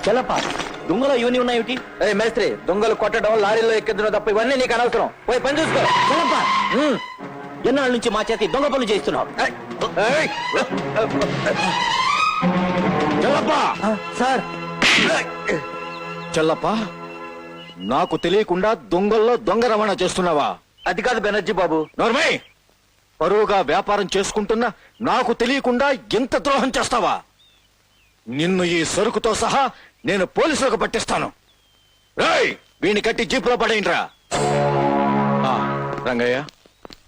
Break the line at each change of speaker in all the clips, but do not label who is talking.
చెల్లప్ప దొంగలో ఇవన్నీ ఉన్నాయేమిటి?
మేస్త్రి, దొంగలు కొట్టడం, లారీలో ఎక్కించడం తప్ప ఇవన్నీ నీకు అనవసరం. పోయి పని చూసుకో.
చెల్లప్ప ఎన్నాళ్ళ నుంచి మా చేతి దొంగ పనులు చేస్తున్నావు?
చెల్లప్ప
సార్,
చెల్లప్ప నాకు తెలియకుండా దొంగల్లో దొంగ రవాణా చేస్తున్నావా?
అది కాదు బెనర్జీ బాబు.
నోర్మై, పరువుగా వ్యాపారం చేసుకుంటున్నా నాకు తెలియకుండా ఎంత ద్రోహం చేస్తావా? నిన్ను ఈ సరుకుతో సహా నేను పోలీసులకు పట్టిస్తాను. రేయ్, వీణ్ణి కట్టి జీపులో పడేయండిరా. రంగయ్య,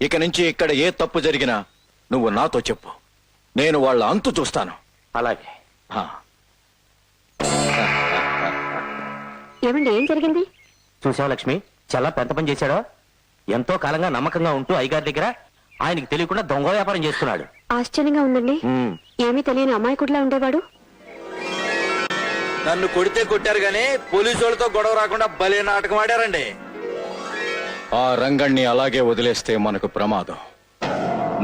ఇక నుంచి ఇక్కడ ఏ తప్పు జరిగినా నువ్వు నాతో చెప్పు. నేను వాళ్ళ అంతు చూస్తాను.
అలాగే.
ఏమండి, ఏం జరిగింది?
చూసావు లక్ష్మి, చెల్లప్ప ఎంత పని చేశాడో. ఎంతో కాలంగా నమ్మకంగా ఉంటూ అయ్యగారి దగ్గర ఆయనకి తెలియకుండా దొంగ వ్యాపారం చేస్తున్నాడు.
ఆశ్చర్యంగా ఉందండి. ఏమీ తెలియని అమాయకుడిలా ఉండేవాడు.
నన్ను కొడితే కొట్టారు గానీ పోలీసు వాళ్ళతో గొడవ రాకుండా భలే నాటకం ఆడారండి.
ఆ రంగణ్ణి అలాగే వదిలేస్తే మనకు ప్రమాదం.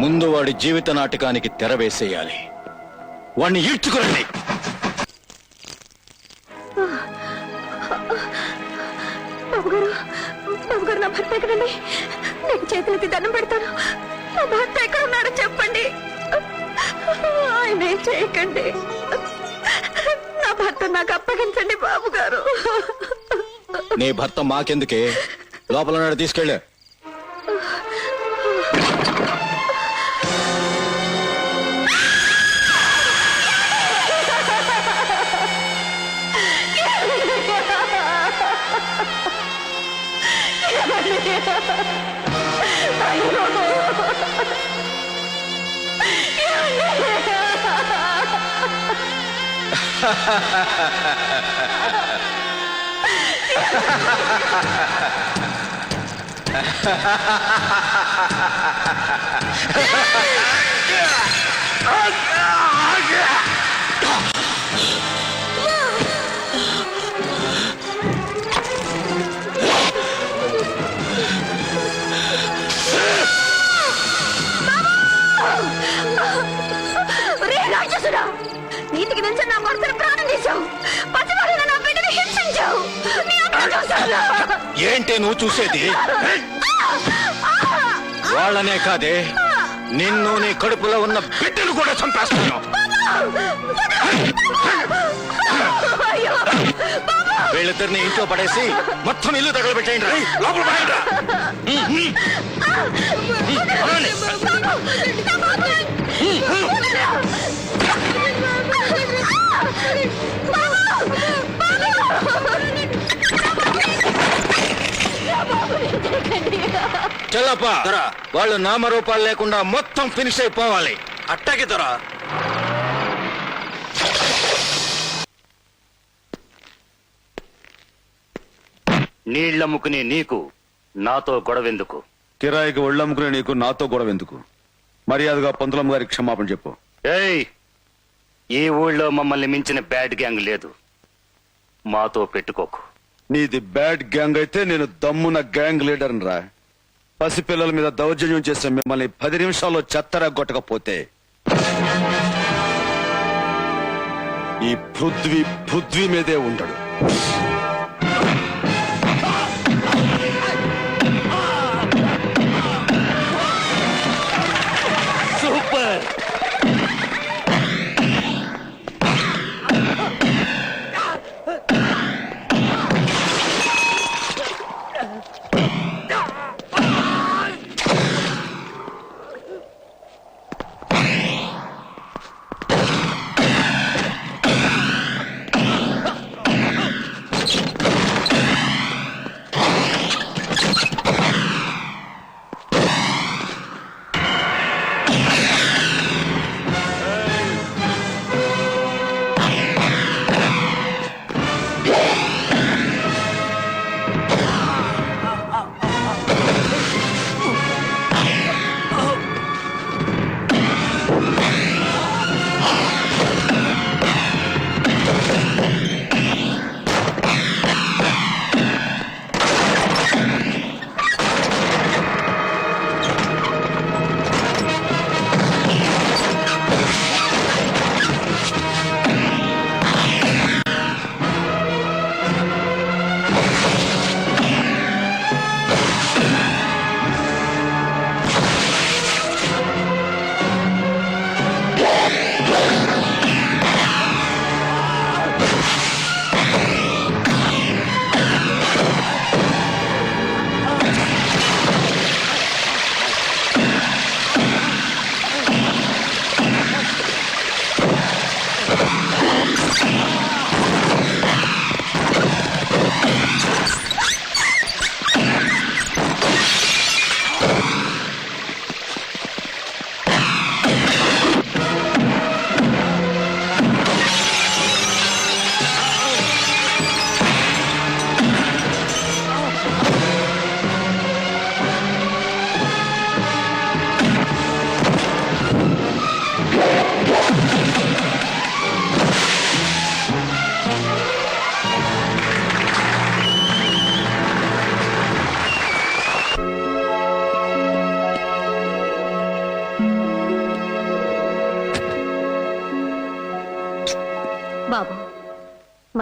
ముందు వాడి జీవిత నాటకానికి తెర వేసేయాలి. వాణ్ణి ఈడ్చుకురండి.
బాబు గారు, నా భర్త ఎక్కడండి? నేను చేతులకి దండం పెడతాను. నా భర్త ఎక్కడ ఉన్నాడో చెప్పండి. ఆయన ఏం చేయకండి. నా భర్త నాకు అప్పగించండి బాబు గారు.
నీ భర్త మాకెందుకే? లోపల నాడు తీసుకెళ్ళే.
నీతికి నుంచి నా భర్తను ప్రాణం తీశావు. పసివాడిన నా బిడ్డని హింసించావు.
ఏంటి నువ్వు చూసేది? వాళ్ళనే కాదే, నిన్ను నీ కడుపులో ఉన్న బిడ్డను కూడా చంపేస్తాను. వీళ్ళిద్దరిని ఇంట్లో పడేసి మొత్తం ఇల్లు తగలబెట్టేయండి. లోపల పడేయండి. చెల్లప్ప, వాళ్ళు నామరూపాలు లేకుండా మొత్తం ఫినిష్ అయిపోవాలి.
అట్టాకి దొరా.
నీళ్లమ్ముకునే నీకు నాతో గొడవెందుకు?
కిరాయికి ఒళ్ళమ్ముకునే నీకు నాతో గొడవెందుకు? మర్యాదగా పంతులమ్మ గారికి క్షమాపణ చెప్పు.
ఏయ్, ఈ ఊళ్ళో మమ్మల్ని మించిన బ్యాడ్ గ్యాంగ్ లేదు. మాతో పెట్టుకోకు.
నీది బ్యాడ్ గ్యాంగ్ అయితే నేను దమ్మున గ్యాంగ్ లీడర్ రా. పసిపిల్లల మీద దౌర్జన్యం చేసే మిమ్మల్ని 10 నిమిషాల్లో చెత్తరా కొట్టకపోతే ఈ పృథ్వీ మీదే ఉండడు.
సూపర్.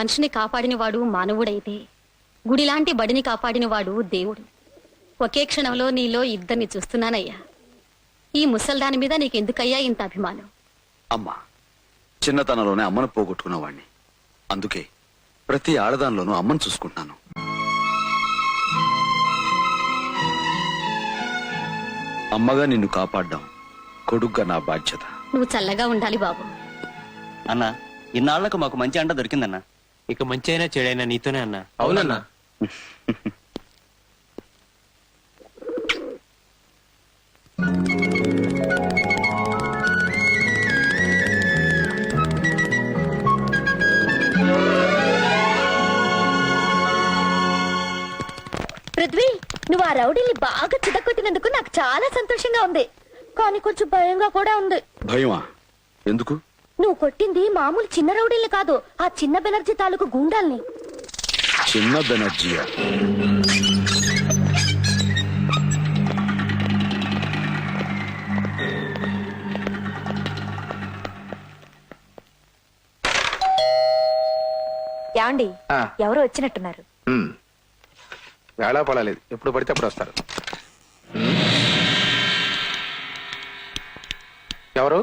మనిషిని కాపాడినవాడు మానవుడైతే గుడిలాంటి బడిని కాపాడినవాడు దేవుడు. ఒకే క్షణంలో నీలో ఇద్దరిని చూస్తున్నానయ్యా. ఈ ముసల్దాని మీద నీకెందుకయ్యా ఇంత అభిమానం?
అమ్మా, చిన్నతనంలోనే అమ్మను పోగొట్టుకున్నవాణ్ణి. అందుకే ప్రతి ఆడదానిలోనూ అమ్మను చూసుకుంటున్నాను. అమ్మగా నిన్ను కాపాడ్డాం, కొడుగ్గా నా బాధ్యత.
నువ్వు చల్లగా ఉండాలి బాబు.
అన్నా, ఇన్నాళ్లకు మాకు మంచి అండ దొరికిందన్నా.
ఇక మంచి అయినా చెడైనా నీతోనే అన్నా.
అవునన్నా.
పృథ్వీ, నువ్వు ఆ రౌడీని బాగా చితకొట్టినందుకు నాకు చాలా సంతోషంగా ఉంది, కానీ కొంచెం భయంగా కూడా ఉంది.
భయమా? ఎందుకు?
నువ్వు కొట్టింది మామూలు చిన్న రౌడీల్ని కాదు, ఆ చిన్న బెనర్జీ తాలూకు గుండాల్ని.
చిన్న బెనర్జీయా?
యాండి,
ఆ.
ఎవరో వచ్చినట్టున్నారు.
వేళా పడలేదు, ఎప్పుడు పడితే అప్పుడు వస్తారు. ఎవరు?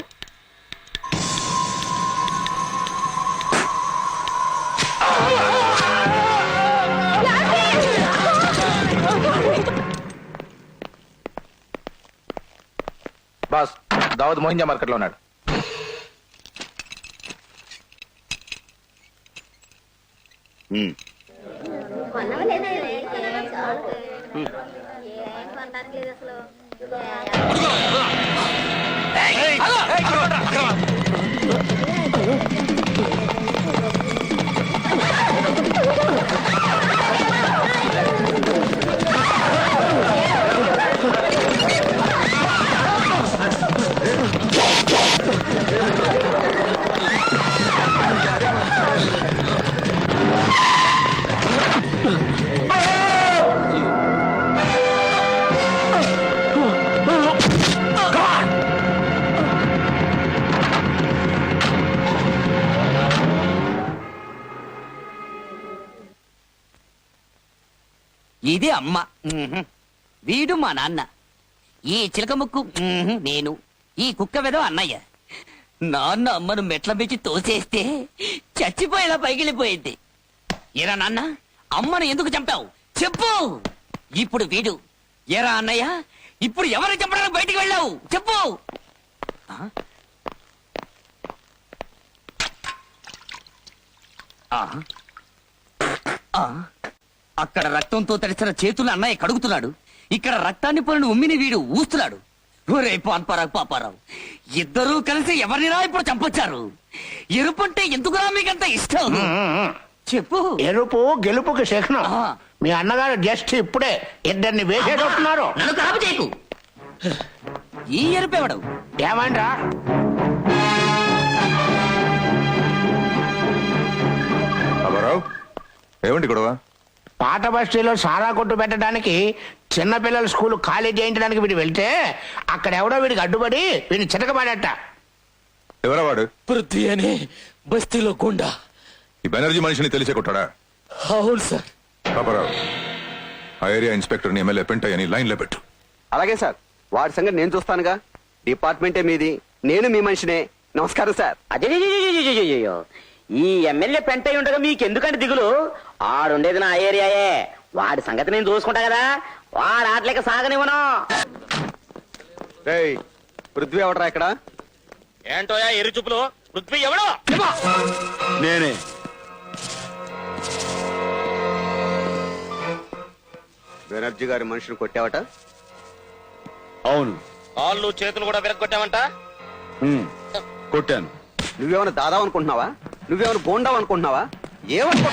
బాస్, దావద్ మోహింజా మార్కెట్ లో ఉన్నాడు.
ఉమ్.
ఇది అమ్మ, వీడు మా నాన్న, ఈ చిలక ముక్కు నేను, ఈ కుక్క వెదో అన్నయ్య. నాన్న అమ్మను మెట్ల పెంచి తోసేస్తే చచ్చిపోయేలా పైకిలిపోయింది. ఏరా నాన్న, అమ్మను ఎందుకు చంపావు చెప్పు. ఇప్పుడు వీడు. ఏరా అన్నయ్య, ఇప్పుడు ఎవరు చంపడానికి బయటికి వెళ్ళావు చెప్పు. అక్కడ రక్తంతో తడిసిన చేతులు అన్నయ్య కడుగుతున్నాడు, ఇక్కడ రక్తాన్ని పోలిన ఉమ్మిని వీడు ఊస్తున్నాడు. ఒరే పాన్పరావు పాపారావు, ఇద్దరూ కలిసి ఎవరినిరా ఇప్పుడు చంపొచ్చారు? ఎరుపంటే ఎందుకురా మీకంత ఇష్టం చెప్పు.
ఎరుపు గెలుపుకి శకునం.
ఆ.
మీ అన్నగారు జస్ట్ ఇప్పుడే ఇద్దరిని వేసేటట్టున్నారు.
నన్ను కాపు చేయకు. ఈ ఎరుపెవడు?
ఏమంటా?
ఏమండి గొడవ?
పాత బస్తీలో సారా కొట్టు పెట్టడానికి చిన్నపిల్లల స్కూల్ ఖాళీ చేయించడానికి వీడు వెళ్తే అక్కడ ఎవడో వీడికి అడ్డుపడి వీడిని చితకబడట.
ఎవరా వాడు?
పృథ్వీ అని బస్తీలో గుండా.
ఈ బెనర్జీ మనిషిని తెలిసే కొట్టాడా?
అవును సార్.
పాపారావు, ఆ ఏరియా ఇన్స్పెక్టర్ ని ఎమ్మెల్యే పెంటయ్యని లైన్ లో పెట్టు.
అలాగే సార్, వాడి సంగతి నేను చూస్తానుగా. డిపార్ట్మెంటే మీది, నేను మీ మనిషినే. నమస్కారం సార్.
అయ్యో, ఈ ఎమ్మెల్యే పెంటై ఉండగా మీకెందుకంటే దిగులు? ఆడుండేది నా ఏరియాయే, వాడి సంగతి నేను చూసుకుంటా కదా. వాడు ఆటలేక సాగనివ్వను.
రేయ్, పృథ్వీ ఎవడరా ఇక్కడ?
ఏంటోయా ఎరు చూపులు? పృథ్వీ ఎవడో?
నేనే.
బెనర్జీ గారి మనిషిని కొట్టావట?
అవును.
కాళ్ళు చేతులు కూడా విరగొట్టామంట.
ఉమ్. కొట్టాను.
నువ్వేమైనా దాదావు అనుకుంటున్నావా? నువ్వేమైనా గోండావు అనుకుంటున్నావా? ఏమనుకో.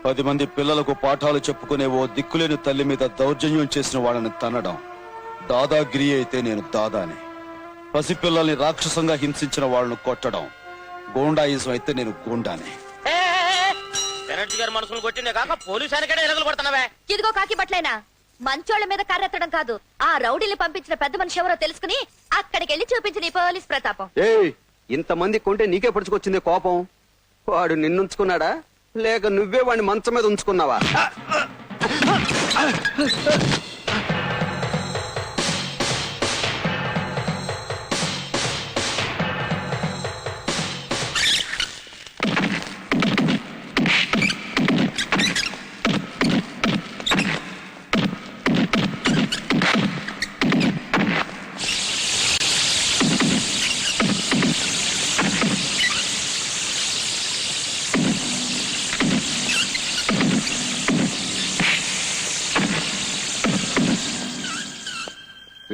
10 మంది పిల్లలకు పాఠాలు చెప్పుకునే ఓ దిక్కులేని తల్లి మీద దౌర్జన్యం చేసిన వాళ్ళని తన్నడం దాదాగిరి అయితే నేను దాదానే. పసిపిల్లల్ని రాక్షసంగా హింసించిన వాళ్ళను కొట్టడం గోండాయిజం అయితే నేను గోండానే.
బెనర్జీ గారి మనసులు కొట్టిందే కాక పోలీసానికైనా ఎలుగులు కొడుతున్నావే.
ఇదిగో కాకి బట్లైనా, మంచోళ్ళ మీద కర్రెత్తడం కాదు, ఆ రౌడీని పంపించిన పెద్ద మనిషి ఎవరో తెలుసుకుని అక్కడికి వెళ్ళి చూపించిన ఈ పోలీస్ ప్రతాపం.
ఏయ్, ఇంతమంది కొంటే నీకే పడుచుకొచ్చింది కోపం. వాడు నిన్నుంచుకున్నాడా లేక నువ్వే వాడిని మంచం మీద ఉంచుకున్నావా?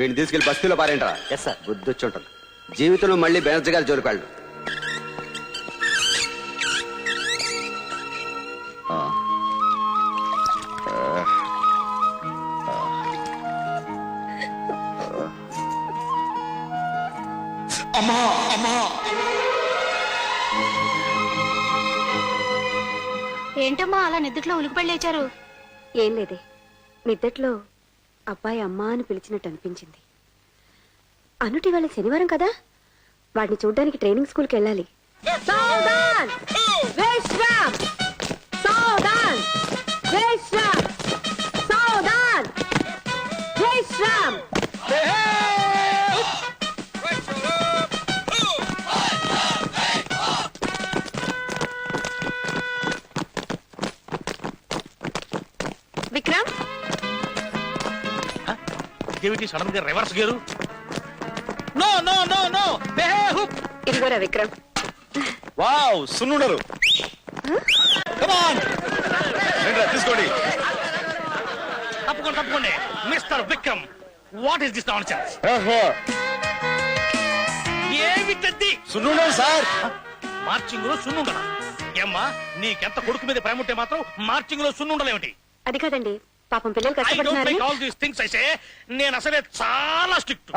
వీడిని తీసుకెళ్లి బస్తీలో పారేంట్రా.
Yes sir.
బుద్ధి వచ్చి ఉంటుంది. జీవితంలో మళ్ళీ బెనర్జగాలు జోలికాళ్ళు.
ఏంటమ్మా అలా నిద్రలో ఉలికిపడి లేచారు? ఏం లేదే, నిద్దట్లో అబ్బాయి అమ్మా అని పిలిచినట్టు అనిపించింది. అనుటి వాళ్ళ శనివారం కదా, వాడిని చూడ్డానికి ట్రైనింగ్ స్కూల్కి వెళ్ళాలి. సావధాన్! విశ్రామ్! సావధాన్! విశ్రామ్! సావధాన్! విశ్రామ్! విక్రమ్,
ఏమిటి సడన్ గా reverse gear? No no no no,
ఇదిగోరా విక్రమ్.
వావ్, సున్నుండలు. Come on. రండిరా, తీసుకోండి.
తప్పకుండా తప్పకుండా. Mister Vikram, what is this nonsense? ఏమిటది?
సున్నుండలు సార్.
మార్చింగ్ లో సున్నుండలా? ఏమ్మా, నీకెంత కొడుకు మీద ప్రేమ ఉంటే మాత్రం మార్చింగ్ లో సున్నుండలేమిటి?
అది కాదండి, పాపం పిల్లలు
I don't
కష్టపడుతున్నారు.
like all these things, I say. నేను అసలే చాలా స్ట్రిక్ట్.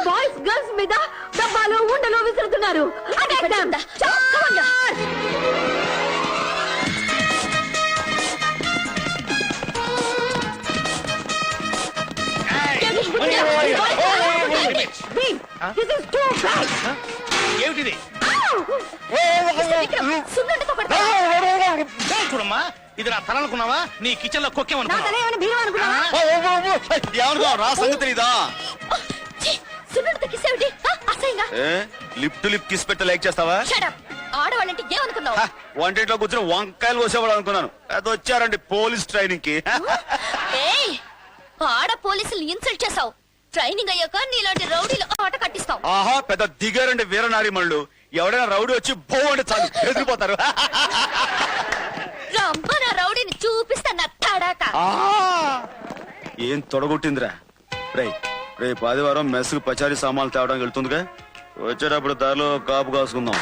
బాయ్స్ గర్ల్స్ మీద డబ్బాలు ఉండలు విసురుతున్నారు.
ఏమిటిది? చూడమ్మా, ఇది నా తల అనుకున్నావా? నీ కిచెన్ లో కొక్కేమనుకున్నావా?
రా సంగతి తెలీదా? లిప్ టు లిప్ కిస్ పెట్ట లైక్ చేస్తావా?
ఆడవాళ్ళంటే ఏమనుకున్నావు?
వంటింట్లో కూర్చొని వంకాయలు కోసేవాడు అనుకున్నాను. అది వచ్చారండి పోలీస్ ట్రైనింగ్ కి.
ఆడ పోలీసులు ఇన్సల్ట్ చేసావు. ట్రైనింగ్ అయ్యాక నీలాంటి రౌడీలు ఆట కట్టిస్తాం.
ఆహా, పెద్ద దిగారండి వీరనారిమణులు. ఎవడైనా రౌడీ వచ్చి బో అంటే చాలు ఎదిరిపోతారు.
రమ్మ నా రౌడీని చూపిస్తా నా తడాక.
ఏం తొడగొట్టిందిరా? రేపు ఆదివారం మెస్సుకు పచారీ సామాన్లు తేవడానికి వెళ్తుందిగా, వచ్చేటప్పుడు దారిలో కాపు కాసుకుందాం.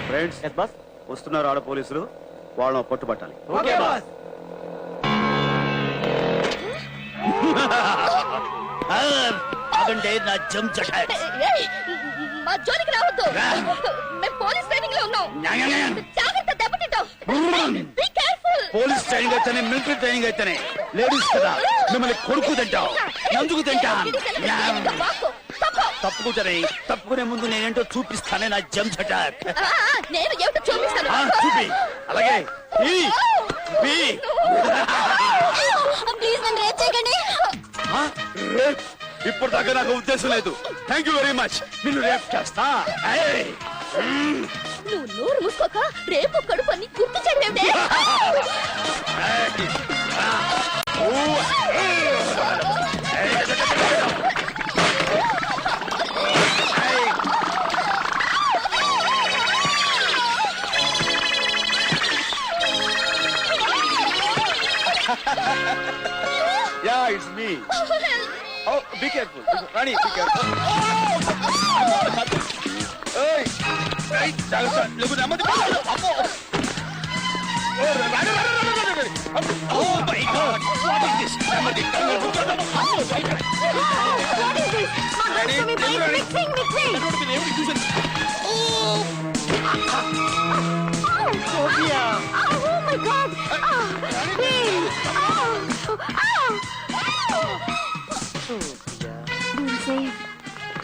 ఫ్రెండ్స్, వస్తున్నారు ఆడ పోలీసులు, వాళ్ళని పట్టుబట్టాలి.
అదంటే నా జంప్
మా జోలికి రావద్దు. మేము పోలీస్ ట్రైనింగ్ లో ఉన్నాం. జాగ్రత్త, దెబ్బతింటాం. Be careful.
పోలీస్ ట్రైనింగ్ అయితేనే మిలిటరీ ట్రైనింగ్ అయితేనే లేడీస్ కదా మిమ్మల్ని కొడుకు తింటాం, నందుకు తింటాం. తప్పుకుంటానే, తప్పుకునే ముందు నేనేంటో చూపిస్తానే నా జంప్ అటాక్.
నేను ఏమిటో చూపిస్తాను.
చూపి. అలాగే
ప్లీజ్ నన్ను రేప్ చేయకండి.
ఇప్పుడు దాకా నాకు ఉద్దేశం లేదు. Thank you very much. నిన్ను రేప్ చేస్తా.
నువ్వు నోరు మూసుకోక రేపు కడుపు అని గుర్తు చేయలేదే.
Yeah, it's me. Oh, be careful. Rani, be careful. Hey! Hey, జాగ్రత్త. లేకు నెమ్మది. అమ్మో.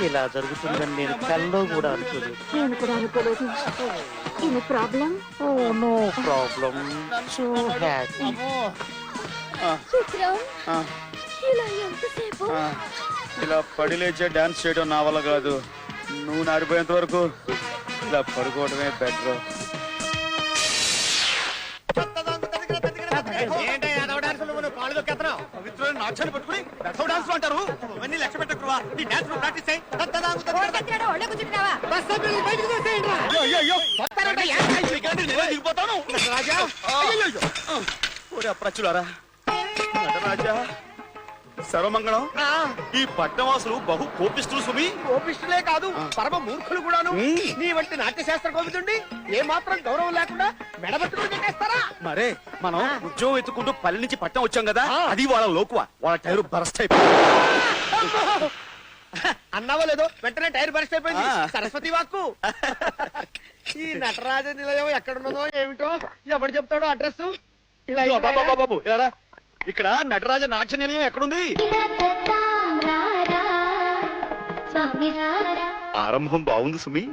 ఇలా జరుగుతుందని నేను కల్లో కూడా అనుకోలేదు.
నేను కూడా అనుకోలేదు. ఇది problem.
Oh no problem, so happy.
Vikram, ఇలా ఎంతసేపు?
ఇలా పడి లేచే డాన్స్ చేయడం నా వల్ల కాదు. నువ్వు నాడిపోయేంత వరకు ఇలా పడుకోవడమే బెటర్. నాట్యాన్ని పట్టుకుని డాన్స్ అంటారు. ఇవన్నీ లెక్క పెట్టకురా. ఈ డాన్స్ ప్రాక్టీస్ చేయి. దిగిపోతాను అప్రచులారా. నటరాజా, సర్వమంగళం. ఈ పట్టణవాసులు బహు కోపిస్తులు సుమి.
కోపిష్టులే కాదు, పరమ మూర్ఖులు కూడాను. నీ వంటి నాట్యశాస్త్ర కోవిదుండి ఏ మాత్రం గౌరవం లేకుండా మెడబట్టుకుని పెట్టేస్తారా?
మరే మనం ఉద్యోగం ఎత్తుకుంటూ పల్లె నుంచి పట్టణం వచ్చాం కదా, అది వాళ్ళ లోకువా. వాళ్ళ టైరు బరస్ట్ అయిపోయింది.
అన్నావో లేదో వెంటనే టైర్ బరస్ట్ అయిపోయింది. సరస్వతి వాక్కు. ఈ నటరాజ నిలయం ఎక్కడున్నదో ఏమిటో ఎవరు చెప్తాడో అడ్రస్. ఇలా
బాబు ఇలా ఇక్కడ నటరాజ నాట్య నిలయం ఎక్కడుంది? ఆరంభం బాగుంది సుమి.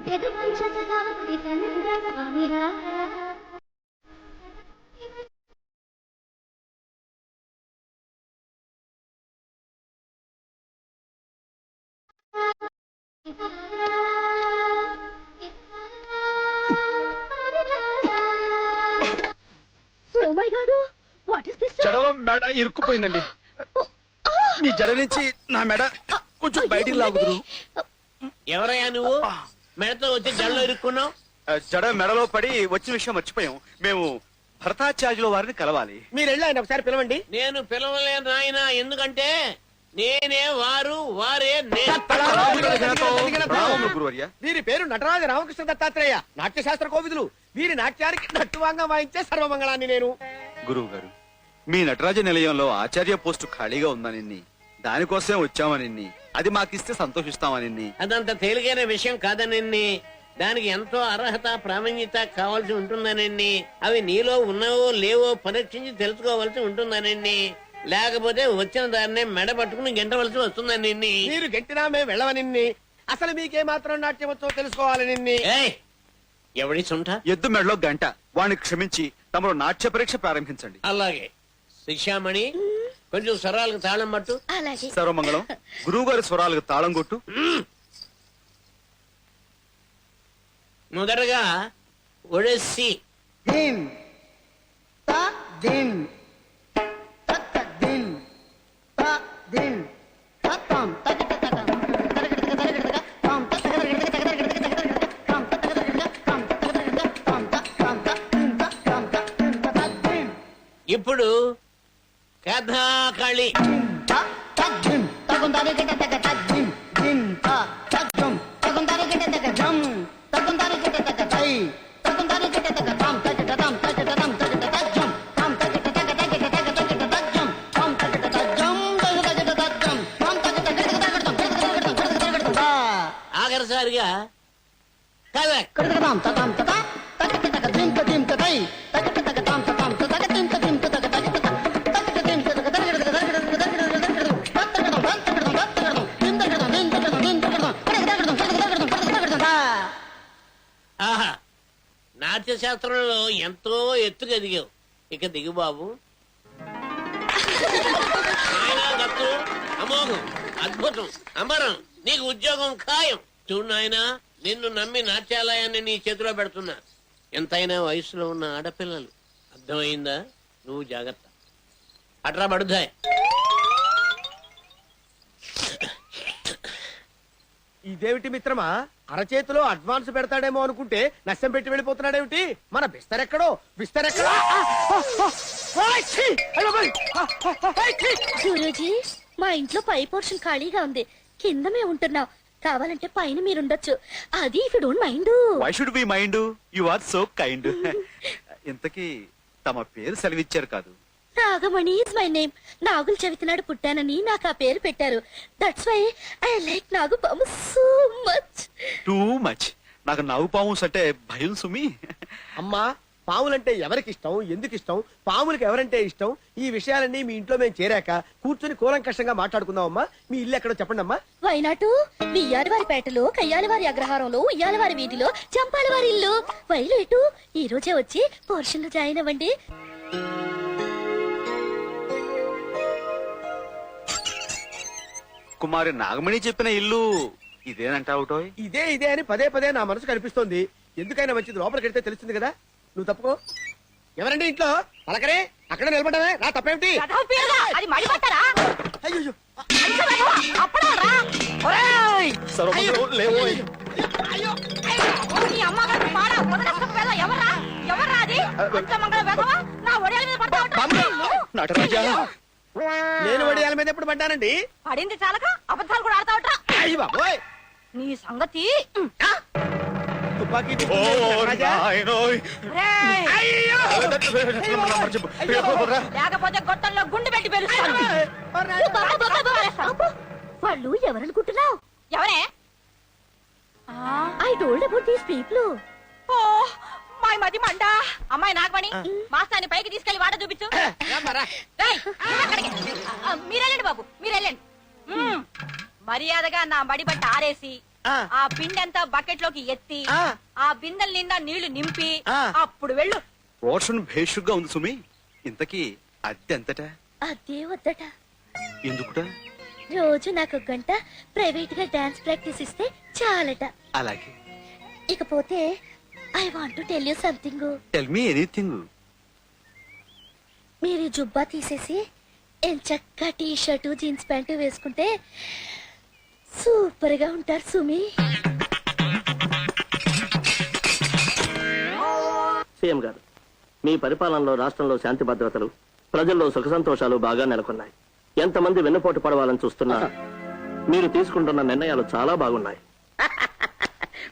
Oh my God, what is this?
జడలో మెడ ఇరుక్కుపోయిందండి. నీ జడ నుంచి నా మెడ కొంచెం బయటికి లాగుదురు.
ఎవరయ్యా నువ్వు? మెడతో వచ్చి జల్లో ఇరుక్కున్నావు.
జడ మెడలో పడి వచ్చిన విషయం మర్చిపోయాం. మేము భరతాచార్యుల వారిని కలవాలి.
మీరు వెళ్ళి ఆయన ఒకసారి పిలవండి. నేను పిలవలేను నాయన, ఎందుకంటే నేనే వారు, వారే
గురువర్య.
వీరి పేరు నటరాజ రామకృష్ణ దత్తాత్రేయ, నాట్యశాస్త్ర కోవిదులు. వీరి నాట్యానికి నట్టువాంగా వాయించే సర్వమంగళాన్ని నేను.
గురువు గారు, మీ నటరాజ నిలయంలో ఆచార్య పోస్టు ఖాళీగా ఉందని, దానికోసం వచ్చామని, అది మాకిస్తే సంతోషిస్తామని.
అదంత తేలికైన విషయం కాదనండి. దానికి ఎంతో అర్హత, ప్రామాణ్యత కావాల్సి ఉంటుందనండి. అవి నీలో ఉన్నావో లేవో పరీక్షించి తెలుసుకోవాల్సి ఉంటుందనండి. లేకపోతే వచ్చిన దాన్నే మెడ పట్టుకుని గెంటవలసి వస్తుందని. మీరు గెంటినా మేము వెళ్ళవని. అసలు మీకే మాత్రం నాట్యం వచ్చో తెలుసుకోవాలని. ఎవడి సుంఠ?
ఎద్దు మెడలో గంట. వాడిని క్షమించి తమరు నాట్య పరీక్ష ప్రారంభించండి.
అలాగే. శిక్షామణి, కొంచెం స్వరాలకు తాళం పట్టు.
అలాగే.
సర్వమంగళం. గురువు గారి స్వరాలకు తాళం కొట్టు.
మొదటగా ఒడెస్సి. ఇప్పుడు కథాకళి. ఆఖరిసారిగా కథక్. ఆహా, నాట్యశాస్త్రంలో ఎంతో ఎత్తుకు ఎదిగావు. ఇక దిగు బాబు. నాయనా దత్తు, అమోఘం, అద్భుతం, అమరం. నీకు ఉద్యోగం ఖాయం. చూడు నాయనా, నిన్ను నమ్మి నాట్యాలయాన్ని నీ చేతిలో పెడుతున్నా. ఎంతైనా వయసులో ఉన్న ఆడపిల్లలు. అర్థమైందా? నువ్వు జాగ్రత్త. అట్రా పడుతాయి. ఇదేమిటి మిత్రమా, అరచేతిలో అడ్వాన్స్ పెడతాడేమో అనుకుంటే నష్టం పెట్టి వెళ్ళిపోతున్నాడేమిటి? మన బిస్తరెక్కడో, బిస్తరెక్కడో.
గురూజీ, మా ఇంట్లో పై పోర్షన్ ఖాళీగా ఉంది. కింద మేము ఉంటున్నాం. కావాలంటే పైన మీరుండొచ్చు. అది if you don't mind.
Why should be mind? You are so kind. ఇంతకీ తమ పేరు సెలవిచ్చారు కాదు.
Nagamani is my name. Nagula Chavithi నాడు పుట్టానని నాకు ఆ పేరు పెట్టారు. దట్స్ వై ఐ లైక్ నాగుపాము సో మచ్.
Too much. నాకు నాగుపాము అంటే భయం సుమి.
అమ్మా, పాములంటే ఎవరికి ఇష్టం, ఎందుకు ఇష్టం, పాములకు ఎవరంటే ఇష్టం, ఈ విషయాలన్నీ మీ ఇంట్లో మేము చేరాక కూర్చుని కూలంకషంగా మాట్లాడుకుందాం. అమ్మా, మీ ఇల్లు ఎక్కడో చెప్పండి అమ్మా.
వైనాటు వియ్యాలవారిపేటలో, కయ్యాలవారి అగ్రహారంలో, ఉయ్యాలవారి వీధిలో, చంపాలవారి ఇల్లు. వైలేటు ఈ రోజే వచ్చి పోర్షన్ లో జాయిన్ అవ్వండి.
కుమారి నాగమణి చెప్పిన ఇల్లు ఇదేనంటావుటో?
ఇదే ఇదే అని పదే పదే నా మనసు కనిపిస్తోంది. ఎందుకైనా మంచిది లోపలికి వెళ్తే తెలుస్తుంది కదా. నువ్వు తప్పుకో. ఎవరండి ఇంట్లో? పలకరే, అక్కడ నిలబడమే. నా తప్పేమిటి?
అది మడిపట్టారా?
అయ్యో,
సర్వమంగళం లేవో. నటరాజా,
నేను వడియాల మీద ఎప్పుడు పడ్డానండి?
పడింది చాలక అబద్ధాలు కూడా ఆడతావట్రా.
అయ్యి బాబోయ్,
నీ సంగతి
తుపాకీ
ఓ
తీసుకుని రాజా.
నాయనోయ్.
అయ్యో!
లేకపోతే గొట్టంలో గుండు పెట్టి పెరుస్తాను. వాళ్ళు ఎవరనుకుంటున్నావు? ఎవరే? I told about these people. Oh my మది మండ. అమ్మాయి నాగమణి, మాస్తాన్ని పైకి తీసుకెళ్లి వాట చూపించు. రేయ్, అక్కడికి. మీరెళ్ళండి బాబు, మీరెళ్ళండి. మర్యాదగా నా మడి బట్ట ఆరేసి ఆ పిండంతా బకెట్ లోకి ఎత్తి ఆ బిందెల నిండా నీళ్లు నింపి అప్పుడు వెళ్ళు.
పోర్షన్ భేషుగ్గా ఉంది సుమి. ఇంతకీ అద్దె ఎంతట?
అదే వద్దట.
ఎందుకుట?
రోజు నాకు గంట ప్రైవేట్ గా డాన్స్ ప్రాక్టీస్ ఇస్తే చాలట.
అలాగే.
ఇకపోతే I want to tell you something.
Tell me anything.
మీరు ఈ జుబ్బా తీసేసి ఎంచక్క టీ షర్టు జీన్స్ ప్యాంటు వేసుకుంటే సూపర్ గా ఉంటారు సుమి.
సీఎం గారు, మీ పరిపాలనలో రాష్ట్రంలో శాంతి భద్రతలు, ప్రజల్లో సుఖ సంతోషాలు బాగా నెలకొన్నాయి. ఎంతమంది వెన్నుపోటు పడవాలని చూస్తున్నా మీరు తీసుకుంటున్న నిర్ణయాలు చాలా బాగున్నాయి.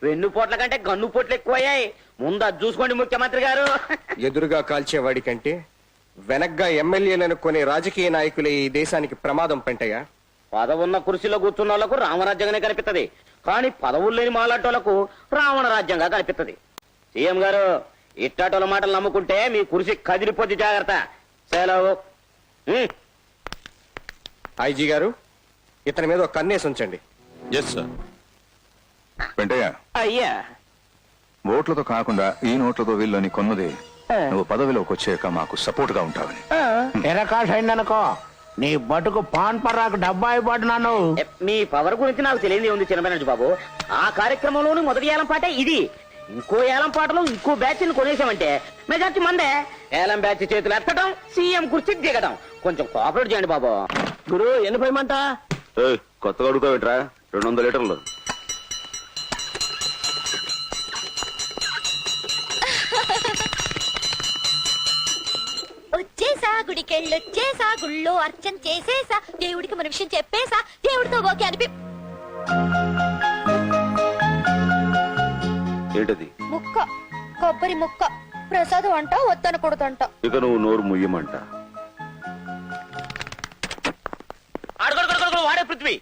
వెన్నుపోట్ల కంటే గన్నుపోట్లు ఎక్కువయ్యాయి. ముందు అది చూసుకోండి ముఖ్యమంత్రి గారు.
ఎదురుగా కాల్చేవాడి కంటే వెనగ్గా ఎమ్మెల్యేలను కొని రాజకీయ నాయకులే ఈ దేశానికి ప్రమాదం పెంటయ్యా.
పదవున్న కుర్చీలో కూర్చున్న వాళ్ళకు రామరాజ్యంగానే కనిపిస్తది, కానీ పదవులు లేని మాలాటోళ్లకు రావణ రాజ్యంగా కనిపిస్తది. సీఎం గారు, ఇట్టాటోల మాటలు నమ్ముకుంటే మీ కుర్చీ కదిలిపోద్ది, జాగ్రత్త. సెలవు.
ఐజీ గారు, ఇతని మీద ఒక కన్నేసి ఉంచండి.
Yes sir.
వెంటయ్య,
అయ్యా,
ఓట్లతో కాకుండా ఈ నోట్లతో వీళ్ళని కొన్నది నువ్వు పదవిలోకి వచ్చాక మాకు సపోర్ట్ గా ఉంటావని.
ఎరకాష్ అయిందనుకో, నీ బతుకు పాన్ పర్రాకు డబ్బా అయిపోతున్నాను. మీ పవర్ గురించి నాకు తెలియదు ఉంది చిన్నమేనండి బాబు. ఆ కార్యక్రమంలోని మొదటి ఏలం పాటే ఇది. ఇంకో ఏలం పాటలో ఇంకో బ్యాచ్ ని కొనేసామంటే మెజార్టీ మందే. ఏలం బ్యాచ్ చేతులు ఎత్తడం, సీఎం కుర్చీ దిగడం. కొంచెం కోఆపరేట్ చేయండి బాబు.
గురు, ఎన్ని పోయమంట?
కొత్తగా అడుగుతావేట్రా? 200 లీటర్లు.
వచ్చేసా గుడికెళ్ళొచ్చేసా, గుళ్ళో అర్చన చేసేసా, దేవుడికి మన విషయం చెప్పేసా, దేవుడితో ఓకే అనిపి.
ఏంటది?
ముక్క, కొబ్బరి ముక్క. ప్రసాదం అంట, వద్దనకూడదంట.
ఇక నువ్వు నోరు ముయ్యమంట.
వాడే పృథ్వీ,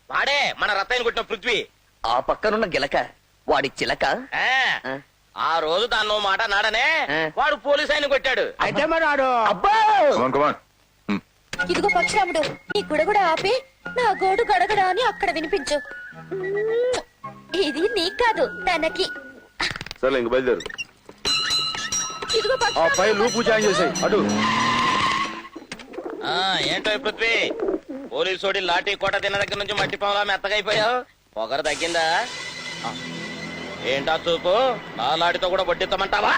వాడే మన రత్తాయిని కొట్టిన పృథ్వీ.
ఆ పక్కనున్న గిలక వాడి చిలక.
ఆ రోజు దాన్నో మాట నాడనే వాడు పోలీస్ ఆయన కొట్టాడు. అయితే మరి వాడు
ఇదిగో పక్షిరాముడు, నీ గుడగుడ ఆపి నా గోడు గడగడ అని అక్కడ వినిపించు. ఇది నీకు కాదు, తనకి.
సరే ఇంక బయలుదేరు.
ఇదిగో
ఆ పై లూపు జాయిన్ చేసాయి. అటు
ఏంటో పృథ్వీ, పోలీసోడి లాఠీ కోట తిన్న దగ్గర నుంచి మట్టి పాములా మెత్తగైపోయావు. పొగరు తగ్గిందా? ఏంటా చూపు, నా లాటితో కూడా వడ్డిస్తామంటావా?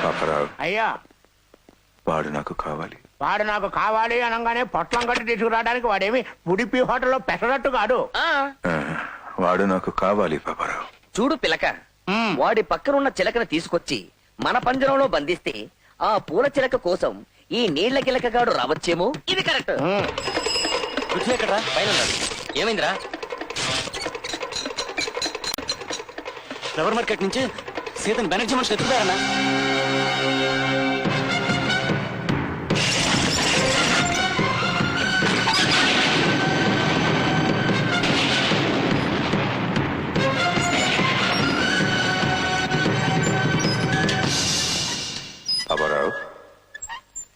పాపరావు,
అయ్యా,
వాడు నాకు కావాలి.
వాడు నాకు కావాలి అనగానే పొట్లం కట్టి తీసుకురావడానికి వాడేమి ఉడిపి హోటల్లో పెట్టనట్టు కాదు.
ఆ, వాడు నాకు కావాలి పాపారావు.
చూడు పిలక, వాడి పక్కనున్న చిలకను తీసుకొచ్చి మన పంజరంలో బంధిస్తే ఆ పూల చిలక కోసం ఈ నీళ్ల కిలకగాడు రావచ్చేమో. ఇది కరెక్ట్. పైన ఉన్నాడు. ఏమైందిరా?
ఫ్లవర్ మార్కెట్ నుంచి సీతను బెనర్జీ మనుషులు ఎత్తుతారన్నా.
పాపారావు,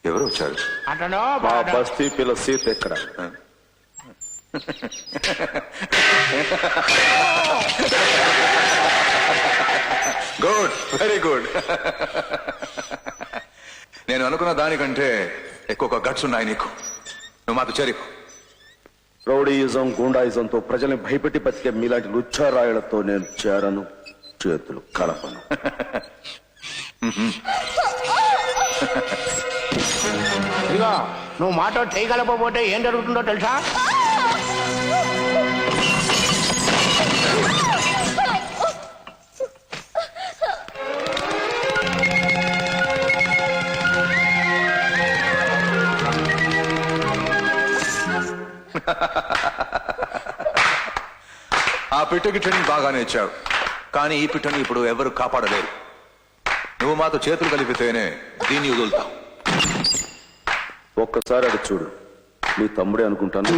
ఎవరు వచ్చారు?
అతను
మా బస్తీ పిల్ల సీత ఎక్కడ?
Good, very good. నేను అనుకున్న దానికంటే ఎక్కువ గట్స్ ఉన్నాయి నీకు. నువ్వు మాతో చేరిపో.
రౌడీయిజం, గూండాయిజంతో ప్రజల్ని భయపెట్టి బతికే మీలాంటి లుచ్చారాయులతో నేను చేరను, చేతులు కలపను.
ఇదిగో నువ్వు మాతో చేయగలపోతే ఏం జరుగుతుందో తెలుసా?
ఆ పిట్టకి ట్రైనింగ్ బాగానే ఇచ్చావు, కానీ ఈ పిట్టని ఇప్పుడు ఎవరు కాపాడలేరు. నువ్వు మాతో చేతులు కలిపితేనే దీన్ని వదులుతావు.
ఒక్కసారి అది చూడు, మీ తమ్ముడే అనుకుంటాను.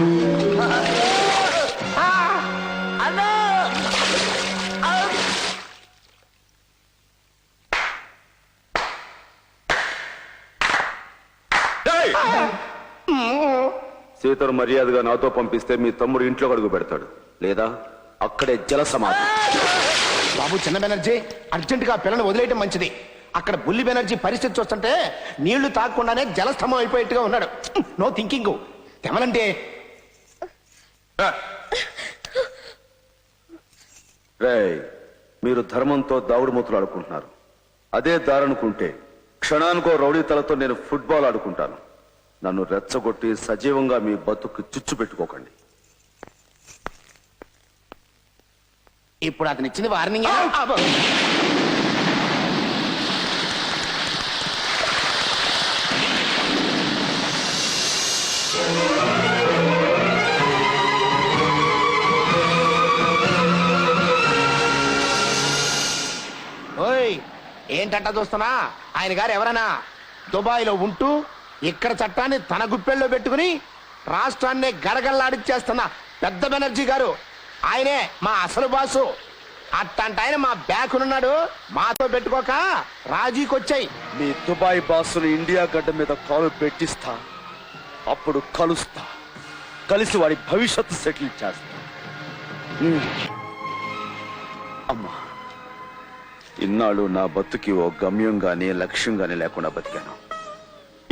సీతను మర్యాదగా నాతో పంపిస్తే మీ తమ్ముడు ఇంట్లో అడుగు పెడతాడు, లేదా అక్కడే జల సమాధి.
బాబు చిన్న బెనర్జీ, అర్జెంట్ గా పిల్లని వదిలేయటం మంచిది. అక్కడ బుల్లి బెనర్జీ పరిస్థితి చూస్తుంటే నీళ్లు తాగకుండానే జలస్తంభం అయిపోయేట్టుగా ఉన్నాడు. No thinking. తెమలంటే
రేయ్, మీరు ధర్మంతో దావుడు మూతలు ఆడుకుంటున్నారు. అదే దారనుకుంటే క్షణానికో రౌడీ తలతో నేను ఫుట్బాల్ ఆడుకుంటాను. నన్ను రెచ్చగొట్టి సజీవంగా మీ బతుకు చిచ్చు పెట్టుకోకండి.
ఇప్పుడు అతను ఇచ్చింది వార్నింగ్. ఓయ్, ఏంటంట చూస్తున్నా? ఆయన గారు ఎవరన్నా దుబాయ్ లో ఉంటూ ఇక్కడ చట్టాన్ని తన గుప్పెల్లో పెట్టుకుని రాష్ట్రాన్ని గడగడలాడిచ్చేస్తున్న పెద్ద బెనర్జీ గారు. ఆయనే మా అసలు బాసు. అట్టంట ఆయన మా బ్యాకునున్నాడు. మాతో పెట్టుకోక రాజీకొచ్చాయి.
మీ దుబాయ్ బాసును ఇండియా గడ్డ మీద కాలు పెట్టిస్తా, అప్పుడు కలుస్తా, కలిసి వాడి భవిష్యత్తు సెటిల్ చేస్తా. అమ్మా, ఇన్నాళ్ళు నా బతుకి ఓ గమ్యంగానే లక్ష్యంగానే లేకుండా బతికాను.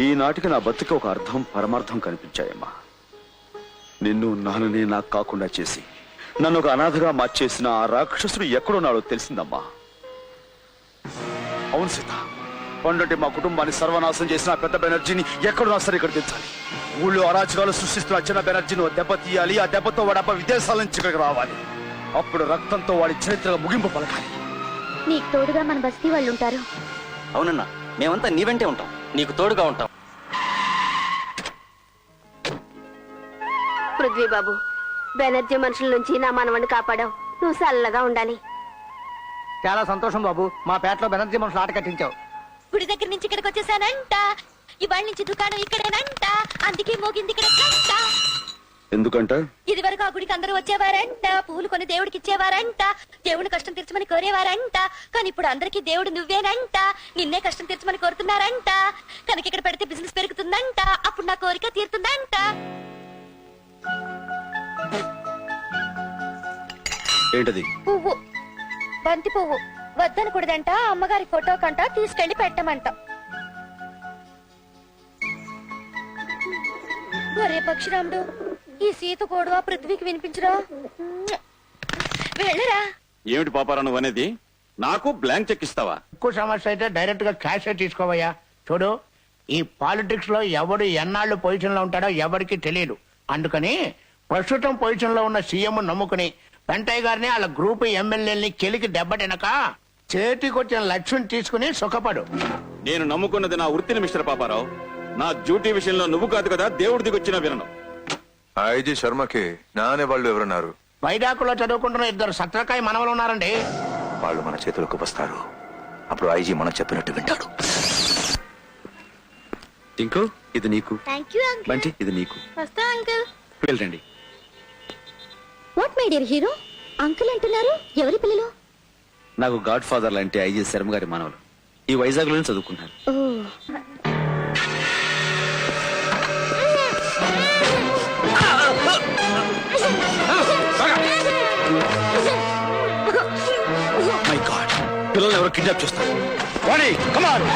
ఈనాటికి నా బతుకి ఒక అర్థం పరమార్థం కనిపించాయమ్మా. నిన్ను నాన్నని నాకు కాకుండా చేసి నన్ను ఒక అనాథగా మార్చేసిన ఆ రాక్షసుడు ఎక్కడున్నాడో తెలిసిందమ్మా. అవును సీత, పండంటే మా కుటుంబాన్ని సర్వనాశనం చేసిన ఆ పెద్ద బెనర్జీని ఎక్కడున్నా సరే ఇక్కడ తెచ్చాలి. ఊళ్ళో అరాచకాలు సృష్టిస్తున్న చిన్న బెనర్జీని ఓ దెబ్బ తీయాలి. ఆ దెబ్బతో వాడి అబ్బ విదేశాల నుంచి ఇక్కడికి రావాలి. అప్పుడు రక్తంతో వాడి చరిత్ర ముగింపు పలకాలి.
నీకు తోడుగా మన బస్తీ వాళ్ళు ఉంటారు.
అవునన్నా, మేమంతా నీ వెంటే ఉంటాం, నీకు తోడుగా ఉంటాం.
పృథ్వీ బాబు, బెనర్జీ మనుషుల నుంచి నా మనవణ్ణి కాపాడావు. నువ్వు చల్లగా ఉండాలి.
చాలా సంతోషం బాబు, మా పేటలో బెనర్జీ మనుషులు ఆట కట్టించావు.
గుడి దగ్గర నుంచి ఇక్కడికి వచ్చేసానంట. ఇవాళ నుంచి దుకాణం ఇక్కడేనంట. అందుకే మోగింది ఇక్కడ గంట.
ఎందుకంట?
ఇది వరకు ఆ గుడికి అందరూ వచ్చేవారంట, పూలు కొని దేవుడికి ఇచ్చేవారంట, దేవుని కష్టం తీర్చమని కోరేవారంట. కానీ ఇప్పుడు అందరికీ దేవుడు నువ్వేనంట, నిన్నే కష్టం తీర్చమని కోరుతున్నారంట. కనుక ఇక్కడ పెడితే బిజినెస్ పెరుగుతుందంట, అప్పుడు నా కోరిక తీరుతుందంట.
ఏంటది?
పువ్వు, బంతి పువ్వు వద్దనకూడదంట. అమ్మగారి ఫోటో కంట తీసుకెళ్లి పెట్టమంట. ఒరే పక్షిరాముడు, ఈ సీత కోడు పృథ్వీకి వినిపించరా? వెళ్ళరా.
ఏమిటి పాపారా నువ్వు అనేది? నాకు బ్లాంక్ చెక్ ఇస్తావా?
ఎక్కువ సమస్య అయితే డైరెక్ట్ గా క్యాష్ తీసుకోవయ్యా. చూడు,
ఈ పాలిటిక్స్ లో ఎవడు ఎన్నాళ్ళు పొజిషన్ లో ఉంటాడో ఎవరికి తెలియదు. అందుకని ప్రస్తుతం పొజిషన్ లో ఉన్న సీఎం నమ్ముకుని వెంటయ్య గారిని వాళ్ళ గ్రూప్ ఎమ్మెల్యేని కెలికి దెబ్బతినక చేతికొచ్చిన లక్ష్యం తీసుకుని సుఖపడు.
నేను నమ్ముకున్నది నా వృత్తిని మిస్టర్ పాపారావు. నా డ్యూటీ విషయంలో నువ్వు కాదు కదా దేవుడి దిగొచ్చిన వినను.
ఐజీ శర్మకి నానే వాళ్ళు ఎవరున్నారు?
వైడాకులో చదువుకుంటున్న 2 సత్రకాయ మనవలు ఉన్నారండి.
వాళ్ళు మన చేతులకు వస్తారు. అప్పుడు ఐజీ మనం చెప్పినట్టు వింటాడు.
టింకు ఇది నీకు,
థ్యాంక్ యూ అంకుల్.
బంటి ఇది నీకు.
వస్తా అంకుల్.
వెళ్ళండి.
What my dear hero, uncle అంటున్నారు? ఎవరి పిల్లలు?
నాకు గాడ్ ఫాదర్ లాంటి ఐజీ శర్మ గారి మనవలు. ఈ వైజాగ్ లోనే చదువుకున్నారు. మై గాడ్, పిల్లలు ఎవరు కిడ్నాప్ చేస్తారు? Vani, come on.